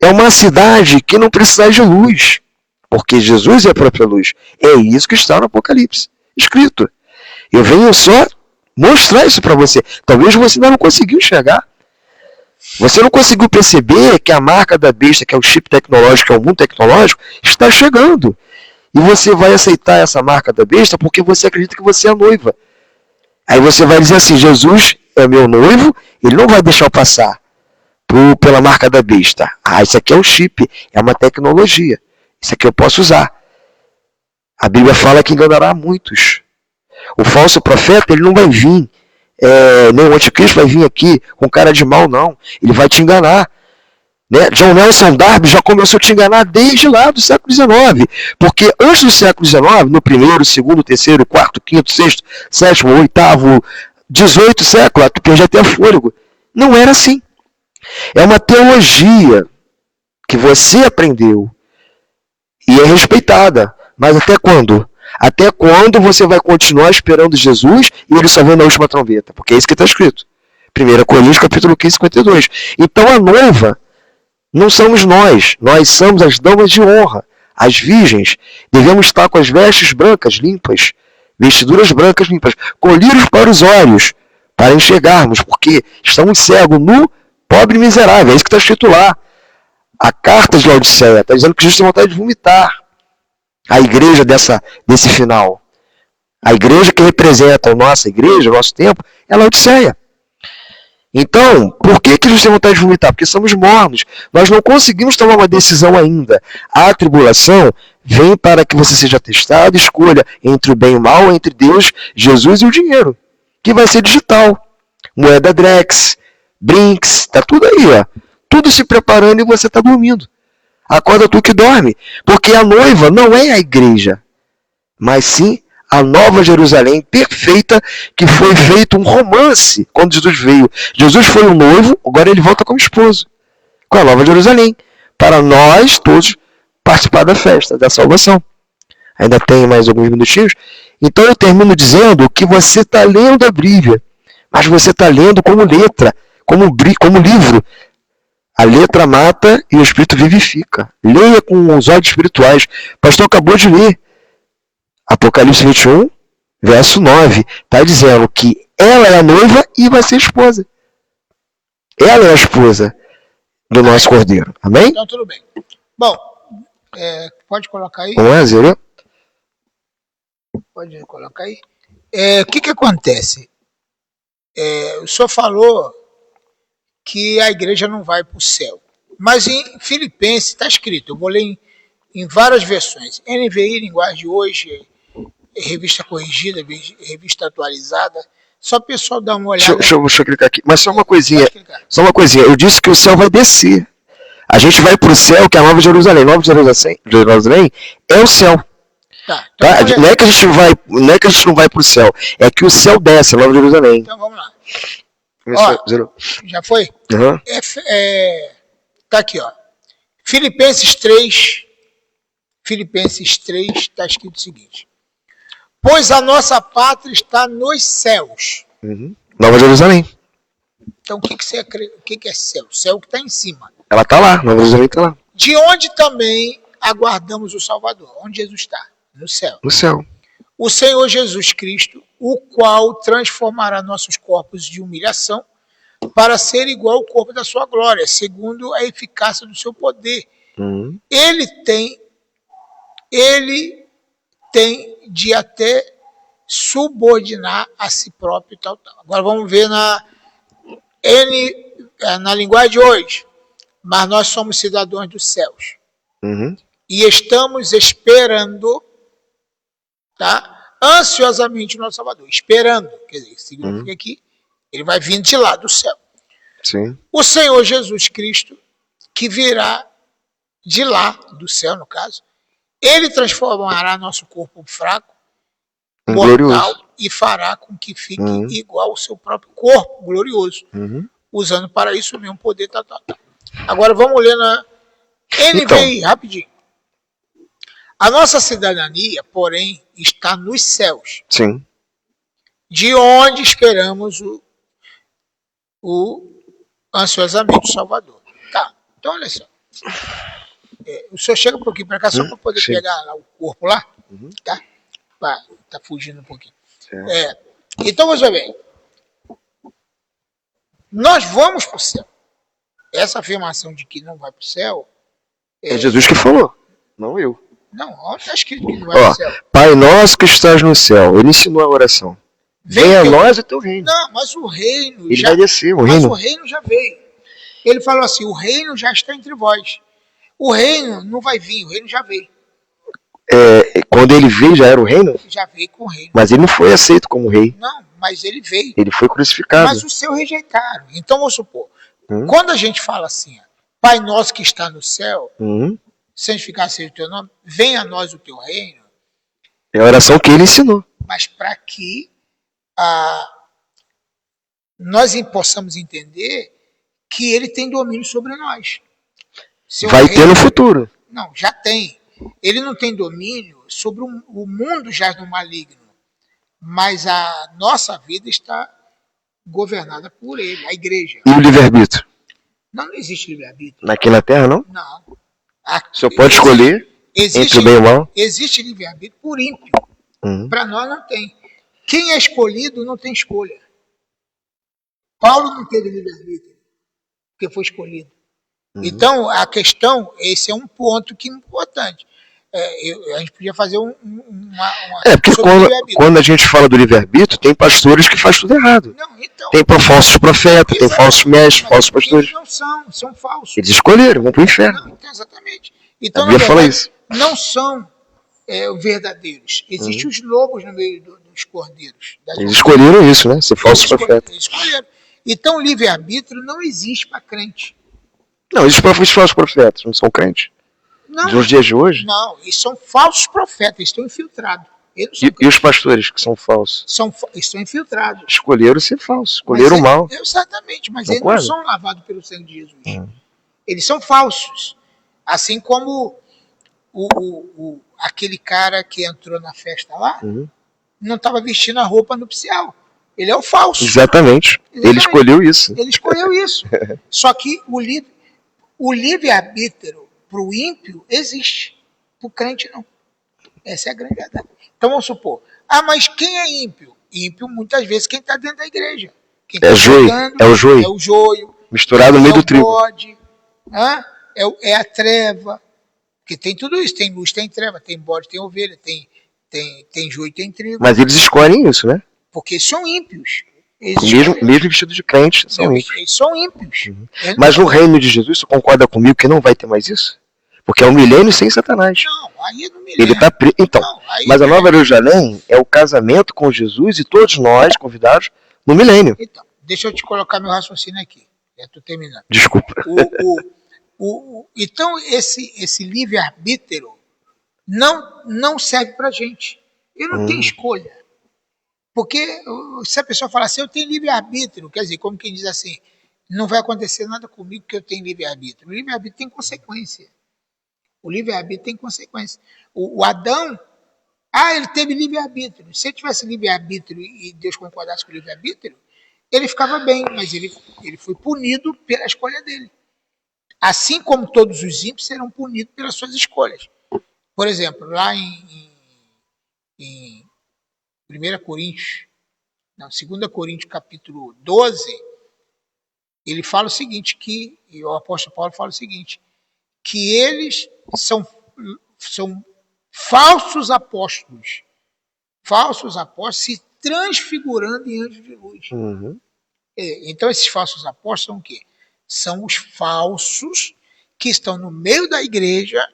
É uma cidade que não precisa de luz, porque Jesus é a própria luz. É isso que está no Apocalipse, escrito. Eu venho só mostrar isso para você. Talvez você ainda não conseguiu enxergar. Você não conseguiu perceber que a marca da besta, que é o chip tecnológico, que é o mundo tecnológico, está chegando. E você vai aceitar essa marca da besta porque você acredita que você é a noiva. Aí você vai dizer assim: Jesus é meu noivo, ele não vai deixar eu passar pela marca da besta. Isso aqui é um chip, é uma tecnologia. Isso aqui eu posso usar. A Bíblia fala que enganará muitos. O falso profeta, ele não vai vir, nem o anticristo vai vir aqui com cara de mal, não. Ele vai te enganar. Né? John Nelson Darby já começou a te enganar desde lá do século XIX, porque antes do século XIX, no primeiro, segundo, terceiro, quarto, quinto, sexto, sétimo, oitavo, 18 século, tu perdia até fôlego. Não era assim. É uma teologia que você aprendeu e é respeitada. Mas até quando? Até quando você vai continuar esperando Jesus e ele só vem na última trombeta? Porque é isso que está escrito. 1 Coríntios, capítulo 15, 52. Então a noiva não somos nós somos as damas de honra, as virgens. Devemos estar com as vestes brancas limpas, vestiduras brancas limpas, colírios para os olhos, para enxergarmos, porque estamos cegos, nu, pobre e miserável. É isso que está escrito lá. A carta de Laodiceia está dizendo que Jesus tem vontade de vomitar. A igreja desse final. A igreja que representa a nossa igreja, o nosso tempo, é Laodiceia. Então, por que Jesus tem vontade de vomitar? Porque somos mornos. Nós não conseguimos tomar uma decisão ainda. A tribulação vem para que você seja testado, escolha entre o bem e o mal, entre Deus, Jesus e o dinheiro, que vai ser digital. Moeda Drex, Brinks, está tudo aí, ó. Tudo se preparando e você está dormindo. Acorda tu que dorme. Porque a noiva não é a igreja, mas sim a Nova Jerusalém perfeita, que foi feito um romance quando Jesus veio. Jesus foi o noivo, agora ele volta como esposo, com a Nova Jerusalém, para nós todos participar da festa, da salvação. Ainda tem mais alguns minutinhos. Então eu termino dizendo que você está lendo a Bíblia, mas você está lendo como letra, como livro. A letra mata e o Espírito vivifica. Leia com os olhos espirituais. O pastor acabou de ler. Apocalipse 21, verso 9. Está dizendo que ela é a noiva e vai ser esposa. Ela é a esposa do nosso Cordeiro. Amém? Então, tudo bem. Bom, pode colocar aí. Vamos lá, Zé? Pode colocar aí. O que acontece? O senhor falou que a igreja não vai para o céu. Mas em Filipenses está escrito, eu vou ler em várias versões. NVI, linguagem de hoje, revista corrigida, revista atualizada. Só o pessoal dá uma olhada. Deixa eu clicar aqui. Mas só uma coisinha. Eu disse que o céu vai descer. A gente vai para o céu, que é a Nova Jerusalém. Nova Jerusalém é o céu. Tá? Não é que a gente não vai para o céu. É que o céu desce, a Nova Jerusalém. Então vamos lá. Ó, já foi? Uhum. Tá aqui, ó. Filipenses 3 está escrito o seguinte: pois a nossa pátria está nos céus. Uhum. Nova Jerusalém. Então o que é céu? O céu que está em cima. Ela está lá, Nova Jerusalém está lá. De onde também aguardamos o Salvador. Onde Jesus está? No céu. No céu. O Senhor Jesus Cristo, o qual transformará nossos corpos de humilhação para ser igual ao corpo da sua glória, segundo a eficácia do seu poder. Uhum. Ele tem de até subordinar a si próprio tal. Agora vamos ver na linguagem de hoje. Mas nós somos cidadãos dos céus. Uhum. E estamos esperando, tá? Ansiosamente o nosso Salvador. Esperando. Quer dizer, significa que ele vai vir de lá, do céu. Sim. O Senhor Jesus Cristo, que virá de lá, do céu no caso, ele transformará nosso corpo fraco, mortal, glorioso, e fará com que fique igual ao seu próprio corpo glorioso, usando para isso o mesmo poder. Agora vamos ler na NVI, rapidinho. A nossa cidadania, porém, está nos céus. Sim. De onde esperamos ansiosamente o Salvador. Tá, então olha só. O senhor chega um pouquinho para cá só para poder pegar lá o corpo lá, tá? Tá fugindo um pouquinho. Então, veja bem. Nós vamos para o céu. Essa afirmação de que não vai para o céu... É Jesus que falou, não eu. Não, onde está escrito que não vai para o céu? Pai nosso que estás no céu. Ele ensinou a oração. Venha a nós o teu reino. Não, mas o reino... Ele vai descer, o reino. Mas o reino já veio. Ele falou assim, o reino já está entre vós. O reino não vai vir, o reino já veio. Quando ele veio, já era o reino? Já veio com o reino. Mas ele não foi aceito como rei. Não, mas ele veio. Ele foi crucificado. Mas os seus rejeitaram. Então, vamos supor, quando a gente fala assim, Pai nosso que está no céu, Uhum. santificado seja o teu nome, venha a nós o teu reino. É a oração que ele ensinou. Mas para que nós possamos entender que ele tem domínio sobre nós. Vai ter no futuro. Não, já tem. Ele não tem domínio sobre o mundo já no maligno, mas a nossa vida está governada por ele, a igreja. E o livre-arbítrio? Não existe livre-arbítrio. Aqui na Terra, não? Não. O senhor pode escolher entre o bem e o mal? Existe livre-arbítrio por ímpio. Uhum. Para nós não tem. Quem é escolhido não tem escolha. Paulo não teve livre-arbítrio, porque foi escolhido. Uhum. Então, a questão, esse é um ponto que é importante. A gente podia fazer uma porque quando a gente fala do livre-arbítrio, tem pastores que fazem tudo errado. Não, então, tem falsos profetas, tem falsos mestres, falsos pastores. Eles não são falsos. Eles escolheram, vão para o inferno. Não, então, exatamente. Então, na verdade, não são verdadeiros. Existem os lobos no meio dos cordeiros. Eles escolheram isso, né? Ser falsos profetas. Eles escolheram. Então, o livre-arbítrio não existe para crente. Não, os falsos profetas não são crentes. Não, nos dias de hoje? Não, eles são falsos profetas, eles estão infiltrados. E os pastores que são falsos? Eles estão infiltrados. Escolheram ser falsos, escolheram o mal. Exatamente, mas eles não são lavados pelo sangue de Jesus. Eles são falsos. Assim como aquele cara que entrou na festa lá, não estava vestindo a roupa nupcial. Ele é o falso. Exatamente. Ele escolheu isso. Ele escolheu isso. Só que o livre-arbítrio para o ímpio existe. Para o crente não. Essa é a grande verdade. Então vamos supor. Mas quem é ímpio? Ímpio muitas vezes quem está dentro da igreja. Quem tá é o joio. É o joio. Misturado no meio do trigo. É a treva. Porque tem tudo isso. Tem luz, tem treva. Tem bode, tem ovelha. Tem joio, tem trigo. Mas eles escolhem isso, né? Porque são ímpios. Mesmo vestido de crente, são ímpios. Eles são ímpios. Mas no reino de Jesus, você concorda comigo que não vai ter mais isso? Porque é um milênio sem Satanás. Não, aí é no milênio. Ele tá então, não, mas a Nova Jerusalém é o casamento com Jesus e todos nós convidados no milênio. Então, deixa eu te colocar meu raciocínio aqui. Já estou terminando. Desculpa. Então, esse livre-arbítrio não serve pra gente. Eu não tenho escolha. Porque se a pessoa fala assim, eu tenho livre-arbítrio, quer dizer, como quem diz assim, não vai acontecer nada comigo porque eu tenho livre-arbítrio. O livre-arbítrio tem consequência. O livre-arbítrio tem consequência. O Adão, ele teve livre-arbítrio. Se ele tivesse livre-arbítrio e Deus concordasse com o livre-arbítrio, ele ficava bem, mas ele foi punido pela escolha dele. Assim como todos os ímpios serão punidos pelas suas escolhas. Por exemplo, lá em 2 Coríntios capítulo 12, ele fala o seguinte, e o apóstolo Paulo fala o seguinte, que eles são falsos apóstolos se transfigurando em anjos de luz. Então esses falsos apóstolos são o quê? São os falsos que estão no meio da igreja,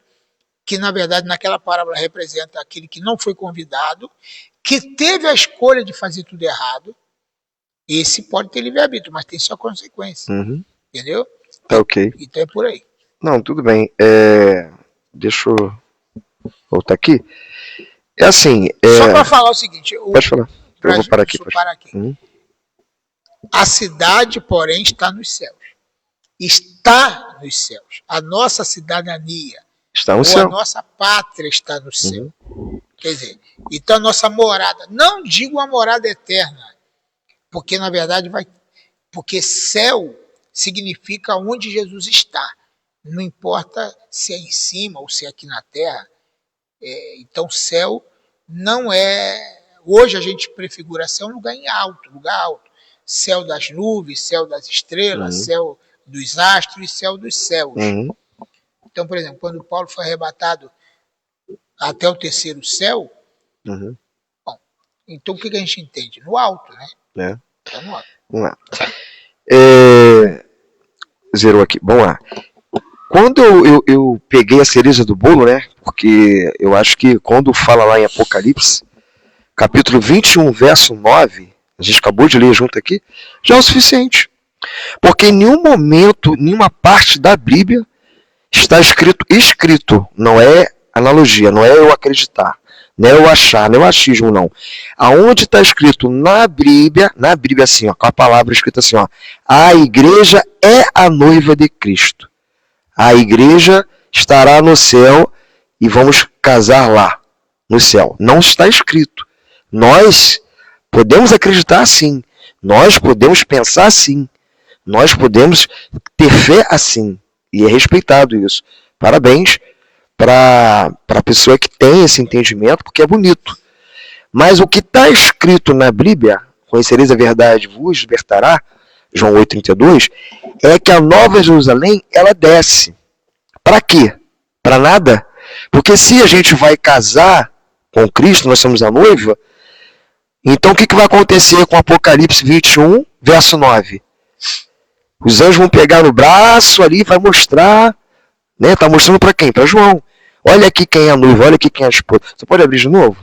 que na verdade naquela parábola representa aquele que não foi convidado, que teve a escolha de fazer tudo errado. Esse pode ter livre-arbítrio, mas tem sua consequência. Entendeu? Tá ok. Então é por aí. Não, tudo bem. Deixa eu voltar aqui. É assim... Só para falar o seguinte... Pode falar. Eu vou parar aqui. A cidade, porém, está nos céus. Está nos céus. A nossa cidadania, está no céu. A nossa pátria está no céu. Quer dizer, então a nossa morada, não digo a morada eterna, porque na verdade porque céu significa onde Jesus está. Não importa se é em cima ou se é aqui na terra. Então céu não é... Hoje a gente prefigura céu um lugar alto. Céu das nuvens, céu das estrelas, céu dos astros e céu dos céus. Então, por exemplo, quando Paulo foi arrebatado até o terceiro céu, bom, então o que a gente entende? No alto, né? Tá no alto. Vamos lá. Zerou aqui. Vamos lá. Quando eu peguei a cereja do bolo, né? Porque eu acho que quando fala lá em Apocalipse, capítulo 21, verso 9, a gente acabou de ler junto aqui, já é o suficiente. Porque em nenhum momento, nenhuma parte da Bíblia está escrito, não é analogia, não é eu acreditar, não é eu achar, não é o achismo, não. Aonde está escrito na Bíblia assim, ó, com a palavra escrita assim, ó, a igreja é a noiva de Cristo. A igreja estará no céu e vamos casar lá, no céu. Não está escrito. Nós podemos acreditar assim, nós podemos pensar assim, nós podemos ter fé assim, e é respeitado isso. Parabéns para a pessoa que tem esse entendimento, porque é bonito. Mas o que está escrito na Bíblia, conhecereis a verdade, vos libertará, João 8,32, é que a Nova Jerusalém, ela desce. Para quê? Para nada? Porque se a gente vai casar com Cristo, nós somos a noiva, então o que vai acontecer com Apocalipse 21, verso 9? Os anjos vão pegar no braço ali, vai mostrar, né? Tá mostrando para quem? Para João. Olha aqui quem é a noiva, olha aqui quem é a esposa. Você pode abrir de novo?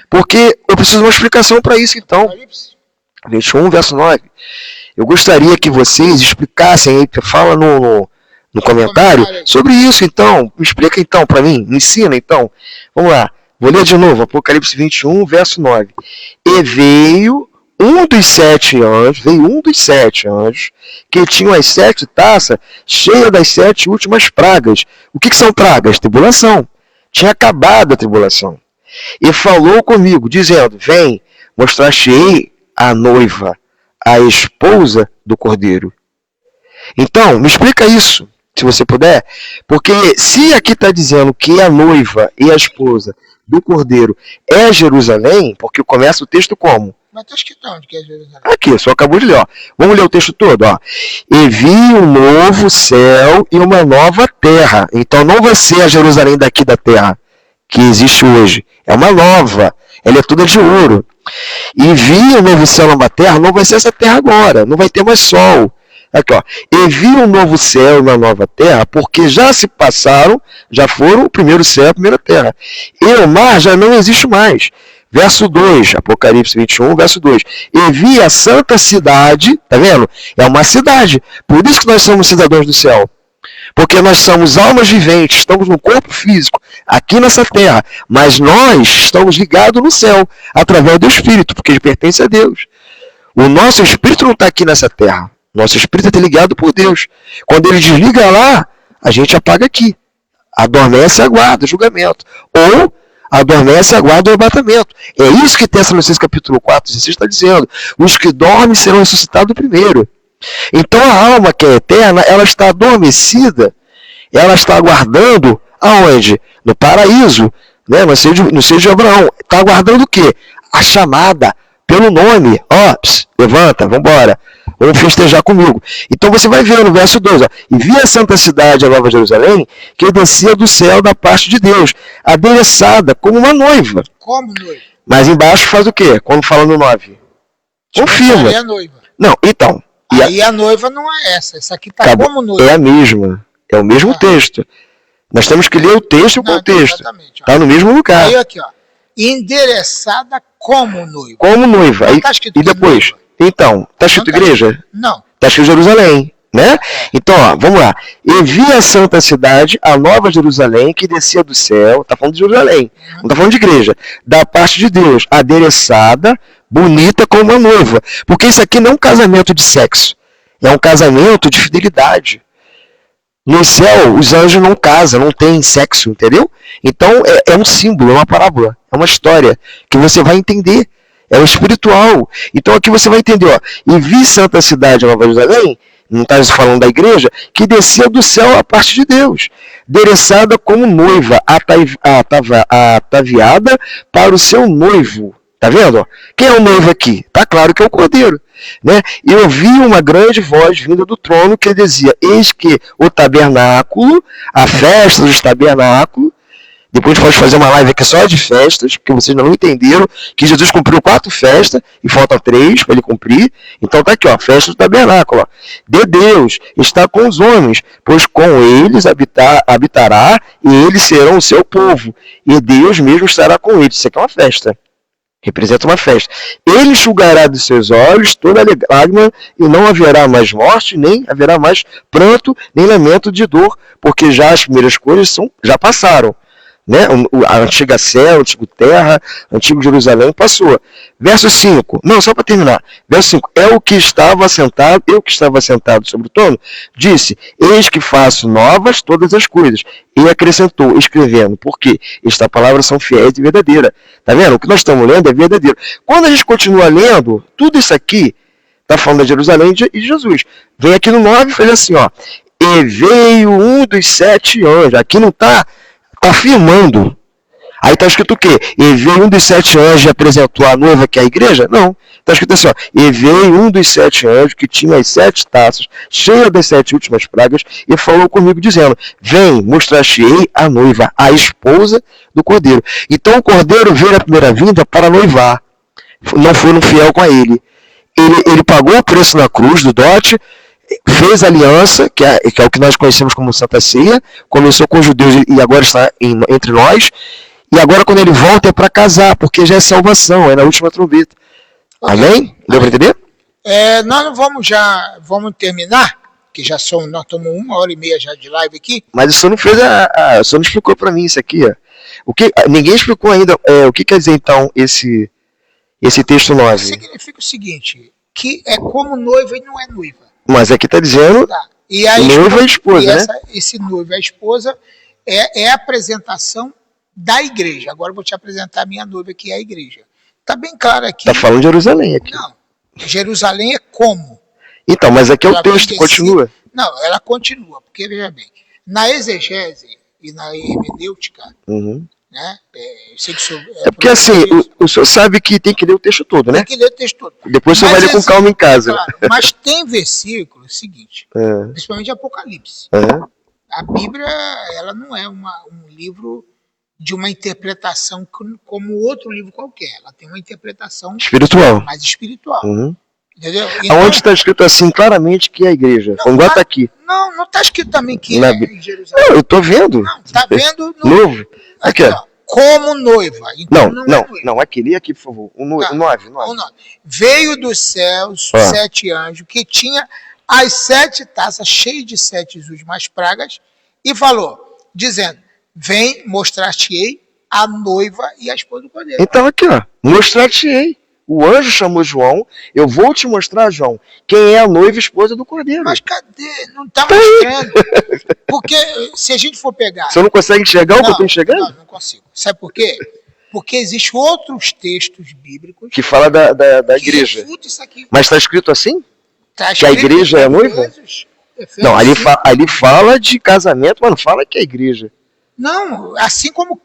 Porque eu preciso de uma explicação para isso, então. 21, verso 9. Eu gostaria que vocês explicassem aí, fala no comentário sobre isso, então. Me explica então para mim, me ensina então. Vamos lá, vou ler de novo, Apocalipse 21, verso 9. E veio um dos sete anjos, que tinham as 7 taças cheias das 7 últimas pragas. O que são pragas? Tribulação. Tinha acabado a tribulação. E falou comigo, dizendo, vem, mostrar-te-ei a noiva, a esposa do Cordeiro. Então, me explica isso, se você puder, porque se aqui está dizendo que a noiva e a esposa do Cordeiro é Jerusalém, porque começa o texto como? Mas está escrito onde que é Jerusalém? Aqui, só acabou de ler, ó. Vamos ler o texto todo, ó. E vi um novo céu e uma nova terra. Então não vai ser a Jerusalém daqui da terra, que existe hoje. É uma nova. Ela é toda de ouro. E vi um novo céu e uma nova terra, não vai ser essa terra agora. Não vai ter mais sol. Aqui, ó. E vi um novo céu e uma nova terra, porque já se passaram, já foram o primeiro céu e a primeira terra. E o mar já não existe mais. Verso 2, Apocalipse 21, verso 2. E vi a santa cidade, tá vendo? É uma cidade. Por isso que nós somos cidadãos do céu. Porque nós somos almas viventes, estamos no corpo físico, aqui nessa terra. Mas nós estamos ligados no céu, através do Espírito, porque ele pertence a Deus. O nosso Espírito não está aqui nessa terra. Nosso Espírito está ligado por Deus. Quando ele desliga lá, a gente apaga aqui. Adormece e aguarda o julgamento. Ou adormece e aguarda o arrebatamento. É isso que Tessalonicenses capítulo 4, 16 está dizendo. Os que dormem serão ressuscitados primeiro. Então a alma que é eterna, ela está adormecida, ela está aguardando aonde? No paraíso, né? no seio de Abraão. Está aguardando o quê? A chamada pelo nome. Ó, levanta, vamos embora. Vamos festejar comigo. Então você vai ver no verso 2, ó, e vi a santa cidade, a Nova Jerusalém, que descia do céu da parte de Deus, adereçada como uma noiva. Como noiva? Mas embaixo faz o quê? Quando fala no 9? Confirma. É a noiva. Não, então. Aí a noiva não é essa. Essa aqui está como noiva. É a mesma. É o mesmo texto. Nós temos que ler o texto e o contexto. Está no mesmo lugar. Aí aqui, ó. Endereçada como noiva. Como noiva. Não tá escrito e depois? Noiva. Então, está escrito igreja? Não. Está escrito Jerusalém, né? Então, ó, vamos lá. E vi a santa cidade, a nova Jerusalém, que descia do céu, está falando de Jerusalém, não está falando de igreja, da parte de Deus, adereçada, bonita como uma noiva. Porque isso aqui não é um casamento de sexo, é um casamento de fidelidade. No céu, os anjos não casam, não tem sexo, entendeu? Então, é um símbolo, é uma parábola, é uma história que você vai entender. É o espiritual. Então aqui você vai entender, ó. E vi santa cidade, a Nova Jerusalém, não está falando da igreja, que desceu do céu a parte de Deus, adereçada como noiva, ataviada para o seu noivo. Tá vendo? Ó? Quem é o noivo aqui? Tá claro que é o Cordeiro. Né? E eu vi uma grande voz vinda do trono que dizia, eis que o tabernáculo, a festa dos tabernáculos, depois a gente pode fazer uma live aqui só de festas, porque vocês não entenderam que Jesus cumpriu 4 festas e faltam 3 para ele cumprir. Então tá aqui, ó, festa do tabernáculo. Ó. De Deus está com os homens, pois com eles habitará e eles serão o seu povo. E Deus mesmo estará com eles. Isso aqui é uma festa. Representa uma festa. Ele enxugará dos seus olhos toda lágrima, e não haverá mais morte, nem haverá mais pranto, nem lamento de dor, porque já as primeiras coisas já passaram. Né? A antiga céu, a antiga terra, a antiga Jerusalém passou. Verso 5, não, só para terminar. Verso 5, eu que estava sentado sobre o trono, disse, eis que faço novas todas as coisas. E acrescentou, escrevendo, porque esta palavra são fiéis e verdadeiras. Tá vendo? O que nós estamos lendo é verdadeiro. Quando a gente continua lendo, tudo isso aqui está falando de Jerusalém e de Jesus. Vem aqui no 9 e faz assim, ó, e veio um dos 7 anjos. Aqui não está afirmando. Aí está escrito o quê? E veio um dos 7 anjos e apresentou a noiva, que é a igreja? Não. Está escrito assim, ó, e veio um dos 7 anjos que tinha as 7 taças, cheia das 7 últimas pragas, e falou comigo, dizendo, vem, mostrar-te-ei a noiva, a esposa do cordeiro. Então o cordeiro veio na primeira vinda para noivar. Não foi um fiel com ele. Ele pagou o preço na cruz do dote, fez aliança, que é o que nós conhecemos como Santa Ceia, começou com os judeus e agora está entre nós, e agora quando ele volta é para casar, porque já é salvação, é na última trombeta. Okay. Amém? Deu para entender? Nós não vamos terminar, que nós estamos 1h30 já de live aqui. Mas o senhor não fez o senhor não explicou para mim isso aqui, ó. Ninguém explicou ainda o que quer dizer então esse texto 9. Significa o seguinte, que é como noiva e não é noiva. Mas aqui está dizendo e a noiva e esposa, né? Esse noivo e a esposa é a apresentação da igreja. Agora eu vou te apresentar a minha noiva, que é a igreja. Está bem claro aqui. Está falando de Jerusalém aqui. Não, Jerusalém é como. Então, mas aqui o texto continua. Não, ela continua, porque veja bem, na exegese e na hermenêutica, né? Porque assim, o senhor sabe que tem que ler o texto todo, né? Tem que ler o texto todo. Depois você vai ler com calma em casa. Claro, mas tem versículo seguinte, principalmente Apocalipse. A Bíblia, ela não é um livro de uma interpretação como outro livro qualquer. Ela tem uma interpretação espiritual. Mais espiritual. Entendeu? Então, onde está escrito assim claramente que é a igreja? Como está aqui. Não está escrito também que é em Jerusalém. Não, eu estou vendo. Não, está vendo no novo. Aqui, ó, como noiva. Então, não, aqui, lê aqui, por favor. O 9. Veio dos céus 7 anjos que tinha as 7 taças cheias de 7 últimas pragas e falou, dizendo, vem, mostrar-te-ei a noiva e a esposa do cordeiro. Então aqui, ó, mostrar-te-ei. O anjo chamou João, eu vou te mostrar, João, quem é a noiva e esposa do cordeiro. Mas cadê? Não está mostrando. Porque se a gente for pegar... Você não consegue enxergar o que eu estou enxergando? Não consigo. Sabe por quê? Porque existem outros textos bíblicos... Que fala da igreja. Isso aqui. Mas está escrito assim? Tá escrito que a igreja é a noiva? Efésios, não, ali fala de casamento, mas não fala que é a igreja. Não, assim como...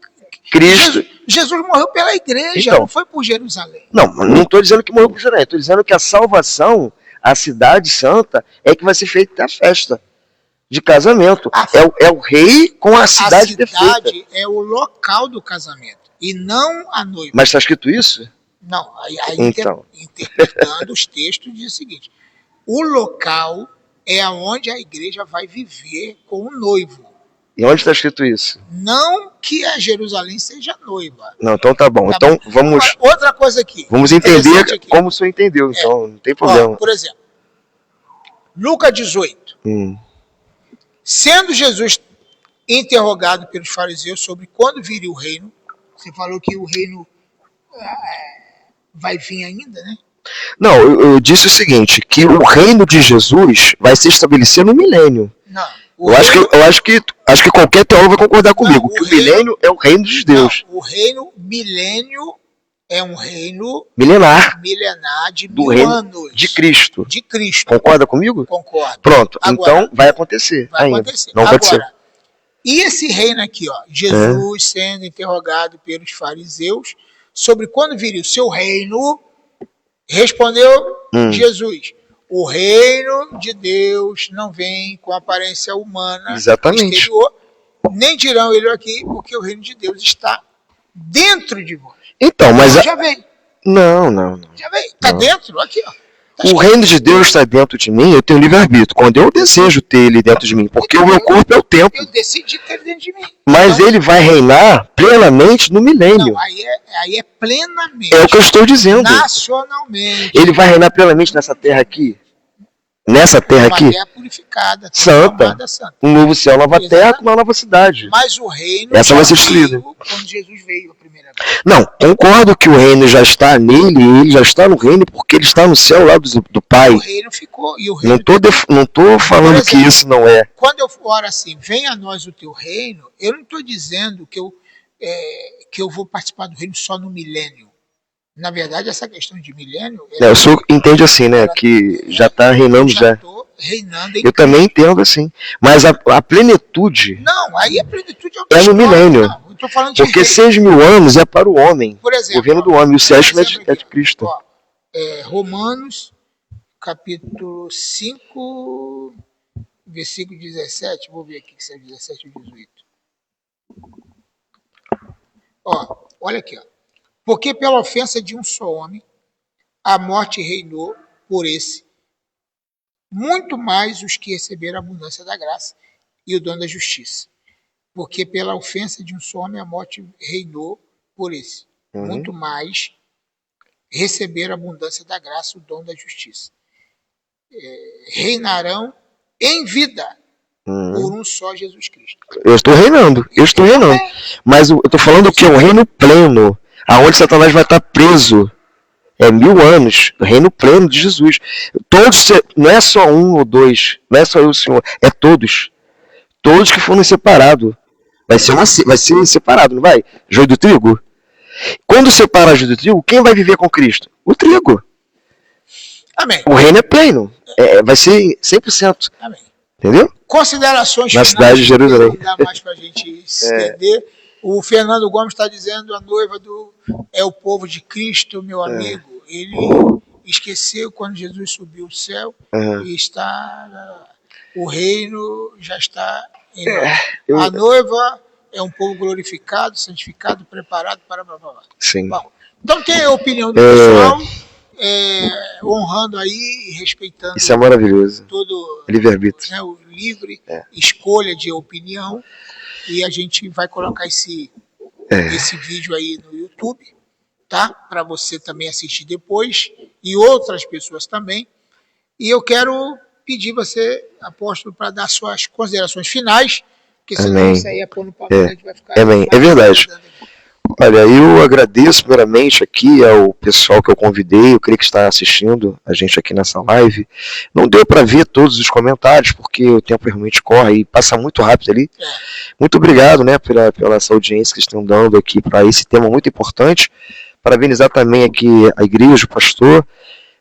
Cristo. Jesus morreu pela igreja, não foi por Jerusalém. Não estou dizendo que morreu por Jerusalém, estou dizendo que a salvação, a cidade santa, é que vai ser feita a festa de casamento. É o rei com a cidade perfeita. A cidade é o local do casamento, e não a noiva. Mas está escrito isso? Não, então. Interpretando os textos, diz o seguinte, o local é onde a igreja vai viver com o noivo. E onde está escrito isso? Não que a Jerusalém seja noiva. Não, então tá bom. Então vamos... Outra coisa aqui. Vamos entender como o senhor entendeu, então não tem problema. Por exemplo, Lucas 18. Sendo Jesus interrogado pelos fariseus sobre quando viria o reino, você falou que o reino vai vir ainda, né? Não, eu disse o seguinte, que o reino de Jesus vai se estabelecer no milênio. Não. Eu acho que qualquer teólogo vai concordar comigo, que o milênio é o reino de Deus. Não, o reino milênio é um reino milenar de do 1000 reino anos. De Cristo. De Cristo. Concorda comigo? Concordo. Pronto, agora, então vai acontecer ainda. Não aconteceu. E esse reino aqui, ó, Jesus sendo interrogado pelos fariseus sobre quando viria o seu reino, respondeu Jesus, o reino de Deus não vem com aparência humana. Exatamente. Exterior, nem dirão ele aqui, porque o reino de Deus está dentro de vós. Então, mas... Já vem. Não. Já vem, está dentro, aqui, ó. O reino de Deus está dentro de mim, eu tenho livre-arbítrio. Quando eu desejo ter ele dentro de mim, porque o meu corpo é o templo. Eu decidi ter ele dentro de mim. Mas então, ele vai reinar plenamente no milênio. Não, aí é plenamente. É o que eu estou dizendo. Nacionalmente. Ele vai reinar plenamente nessa terra aqui. Nessa terra aqui. Uma terra purificada. Santa. Um novo céu, nova terra com uma nova cidade. Mas o reino essa vai ser destruída. Quando Jesus veio a primeira vez. Não, concordo que o reino já está nele, ele já está no reino porque ele está no céu lá do Pai. O reino ficou. E o reino não estou falando exemplo, que isso não é. Quando eu oro assim, venha a nós o teu reino, eu não estou dizendo que eu vou participar do reino só no milênio. Na verdade, essa questão de milênio... O senhor entende assim, né? Que já está reinando já. Estou reinando eu também entendo assim. Mas a plenitude... Não, aí a plenitude é no milênio. Não, eu tô falando de porque 6.000 anos é para o homem. Por exemplo, o governo do homem. E o 7.000 é de Cristo. Ó, Romanos, capítulo 5, versículo 17. Vou ver aqui se é 17 ou 18. Ó, olha aqui, ó. Porque pela ofensa de um só homem, a morte reinou por esse, muito mais os que receberam a abundância da graça e o dom da justiça. Porque pela ofensa de um só homem, a morte reinou por esse, muito mais receberam a abundância da graça e o dom da justiça. Reinarão em vida por um só Jesus Cristo. Eu estou reinando. Mas eu estou falando que é um reino pleno. Aonde Satanás vai estar preso. É 1000 anos. O reino pleno de Jesus. Todos, não é só um ou dois. Não é só eu, Senhor. É todos. Todos que foram separados. Vai ser separado, não vai? Joio do trigo. Quando separa joio do trigo, quem vai viver com Cristo? O trigo. Amém. O reino é pleno. Vai ser 100%. Amém. Entendeu? Considerações na cidade de Jerusalém. Não dá mais para a gente se entender. O Fernando Gomes está dizendo a noiva é o povo de Cristo, meu amigo. Ele esqueceu quando Jesus subiu ao céu e o reino já está em nós. A noiva é um povo glorificado, santificado, preparado para blá blá blá. Sim. Bom, então tem a opinião do pessoal, honrando aí e respeitando. Isso é maravilhoso. Todo livre-arbítrio. Né, o livre escolha de opinião. E a gente vai colocar esse vídeo aí no YouTube, tá? Para você também assistir depois e outras pessoas também. E eu quero pedir você, apóstolo, para dar suas considerações finais, porque senão isso aí é pôr no papel, a gente vai ficar... Amém. É verdade. Olha, eu agradeço primeiramente aqui ao pessoal que eu convidei, eu creio que está assistindo a gente aqui nessa live. Não deu para ver todos os comentários, porque o tempo realmente corre e passa muito rápido ali. Muito obrigado, né, pela essa audiência que estão dando aqui para esse tema muito importante. Parabenizar também aqui a igreja, o pastor,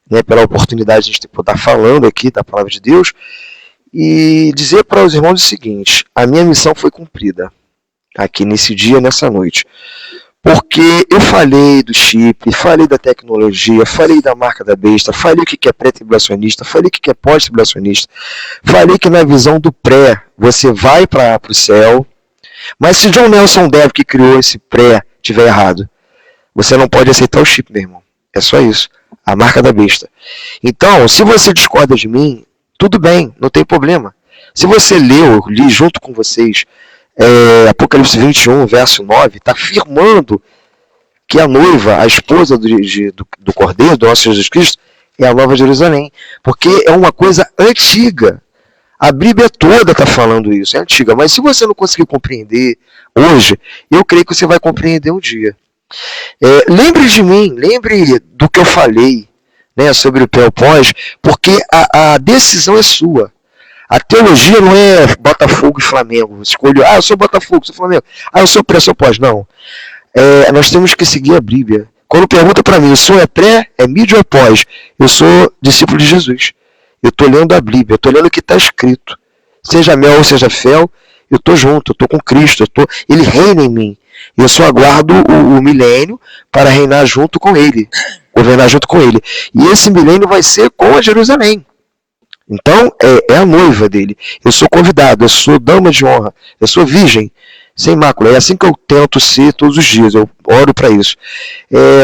né, pela oportunidade de a gente poder estar falando aqui da palavra de Deus. E dizer para os irmãos o seguinte: a minha missão foi cumprida aqui nesse dia, nessa noite. Porque eu falei do chip, falei da tecnologia, falei da marca da besta, falei o que é pré-tribulacionista, falei o que é pós-tribulacionista, falei que na visão do pré você vai para o céu, mas se John Nelson Darby, que criou esse pré, tiver errado, você não pode aceitar o chip, meu irmão. É só isso. A marca da besta. Então, se você discorda de mim, tudo bem, não tem problema. Se você eu li junto com vocês, Apocalipse 21, verso 9, está afirmando que a noiva, a esposa do Cordeiro, do nosso Jesus Cristo, é a Nova Jerusalém. Porque é uma coisa antiga. A Bíblia toda está falando isso, é antiga. Mas se você não conseguir compreender hoje, eu creio que você vai compreender um dia. Lembre de mim, lembre do que eu falei, né, sobre o pré e o pós, porque a decisão é sua. A teologia não é Botafogo e Flamengo. Escolho, eu sou Botafogo, sou Flamengo. Eu sou pré, sou pós. Não. Nós temos que seguir a Bíblia. Quando pergunta para mim, o senhor é pré, é mídia ou é pós? Eu sou discípulo de Jesus. Eu estou lendo a Bíblia, eu estou lendo o que está escrito. Seja mel ou seja fel, eu estou junto, eu estou com Cristo. Ele reina em mim. Eu só aguardo o milênio para reinar junto com ele. Governar junto com ele. E esse milênio vai ser com a Jerusalém. Então, é a noiva dele. Eu sou convidado, eu sou dama de honra, eu sou virgem. sem mácula. É assim que eu tento ser todos os dias, eu oro para isso.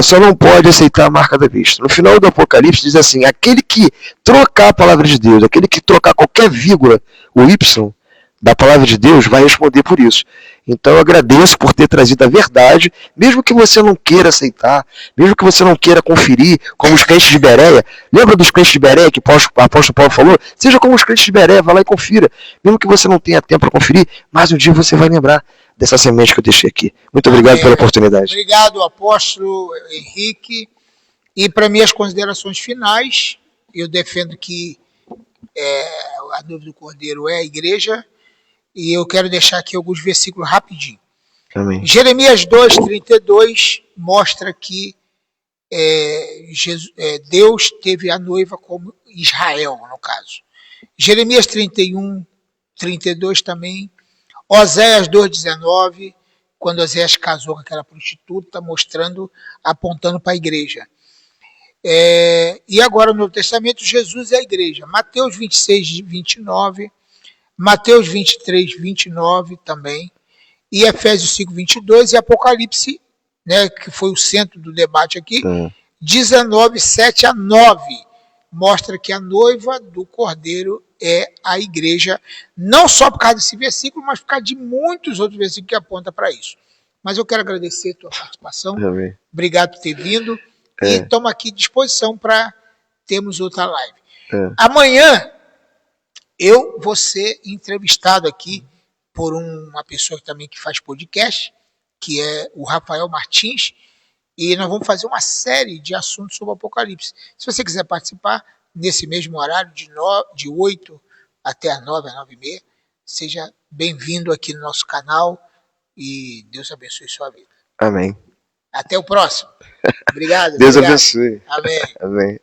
Só não pode aceitar a marca da besta. No final do Apocalipse diz assim, aquele que trocar a palavra de Deus, aquele que trocar qualquer vírgula, o Y, da palavra de Deus, vai responder por isso. Então eu agradeço por ter trazido a verdade, mesmo que você não queira aceitar, mesmo que você não queira conferir, como os crentes de Bereia. Lembra dos crentes de Bereia que o apóstolo Paulo falou? Seja como os crentes de Bereia, vai lá e confira. Mesmo que você não tenha tempo para conferir, mas um dia você vai lembrar dessa semente que eu deixei aqui. Muito obrigado pela oportunidade. Obrigado, apóstolo Henrique. E para minhas considerações finais, eu defendo que a noiva do Cordeiro é a igreja. E eu quero deixar aqui alguns versículos rapidinho. Amém. Jeremias 2:32 mostra que Deus teve a noiva como Israel, no caso. Jeremias 31:32 também. Oséias 2:19, quando Oséias casou com aquela prostituta, mostrando, apontando para a igreja. E agora no Novo Testamento, Jesus é a igreja. Mateus 26:29. Mateus 23:29 também, e Efésios 5:22 e Apocalipse, né, que foi o centro do debate aqui, 19:7-9, mostra que a noiva do Cordeiro é a igreja, não só por causa desse versículo, mas por causa de muitos outros versículos que apontam para isso. Mas eu quero agradecer a tua participação, obrigado por ter vindo, e estamos aqui à disposição para termos outra live. Amanhã, eu vou ser entrevistado aqui por uma pessoa também que faz podcast, que é o Rafael Martins, e nós vamos fazer uma série de assuntos sobre o Apocalipse. Se você quiser participar, nesse mesmo horário, de 8 até as 9, às 9h30, seja bem-vindo aqui no nosso canal e Deus abençoe sua vida. Amém. Até o próximo. Obrigado. Deus abençoe. Amém. Amém.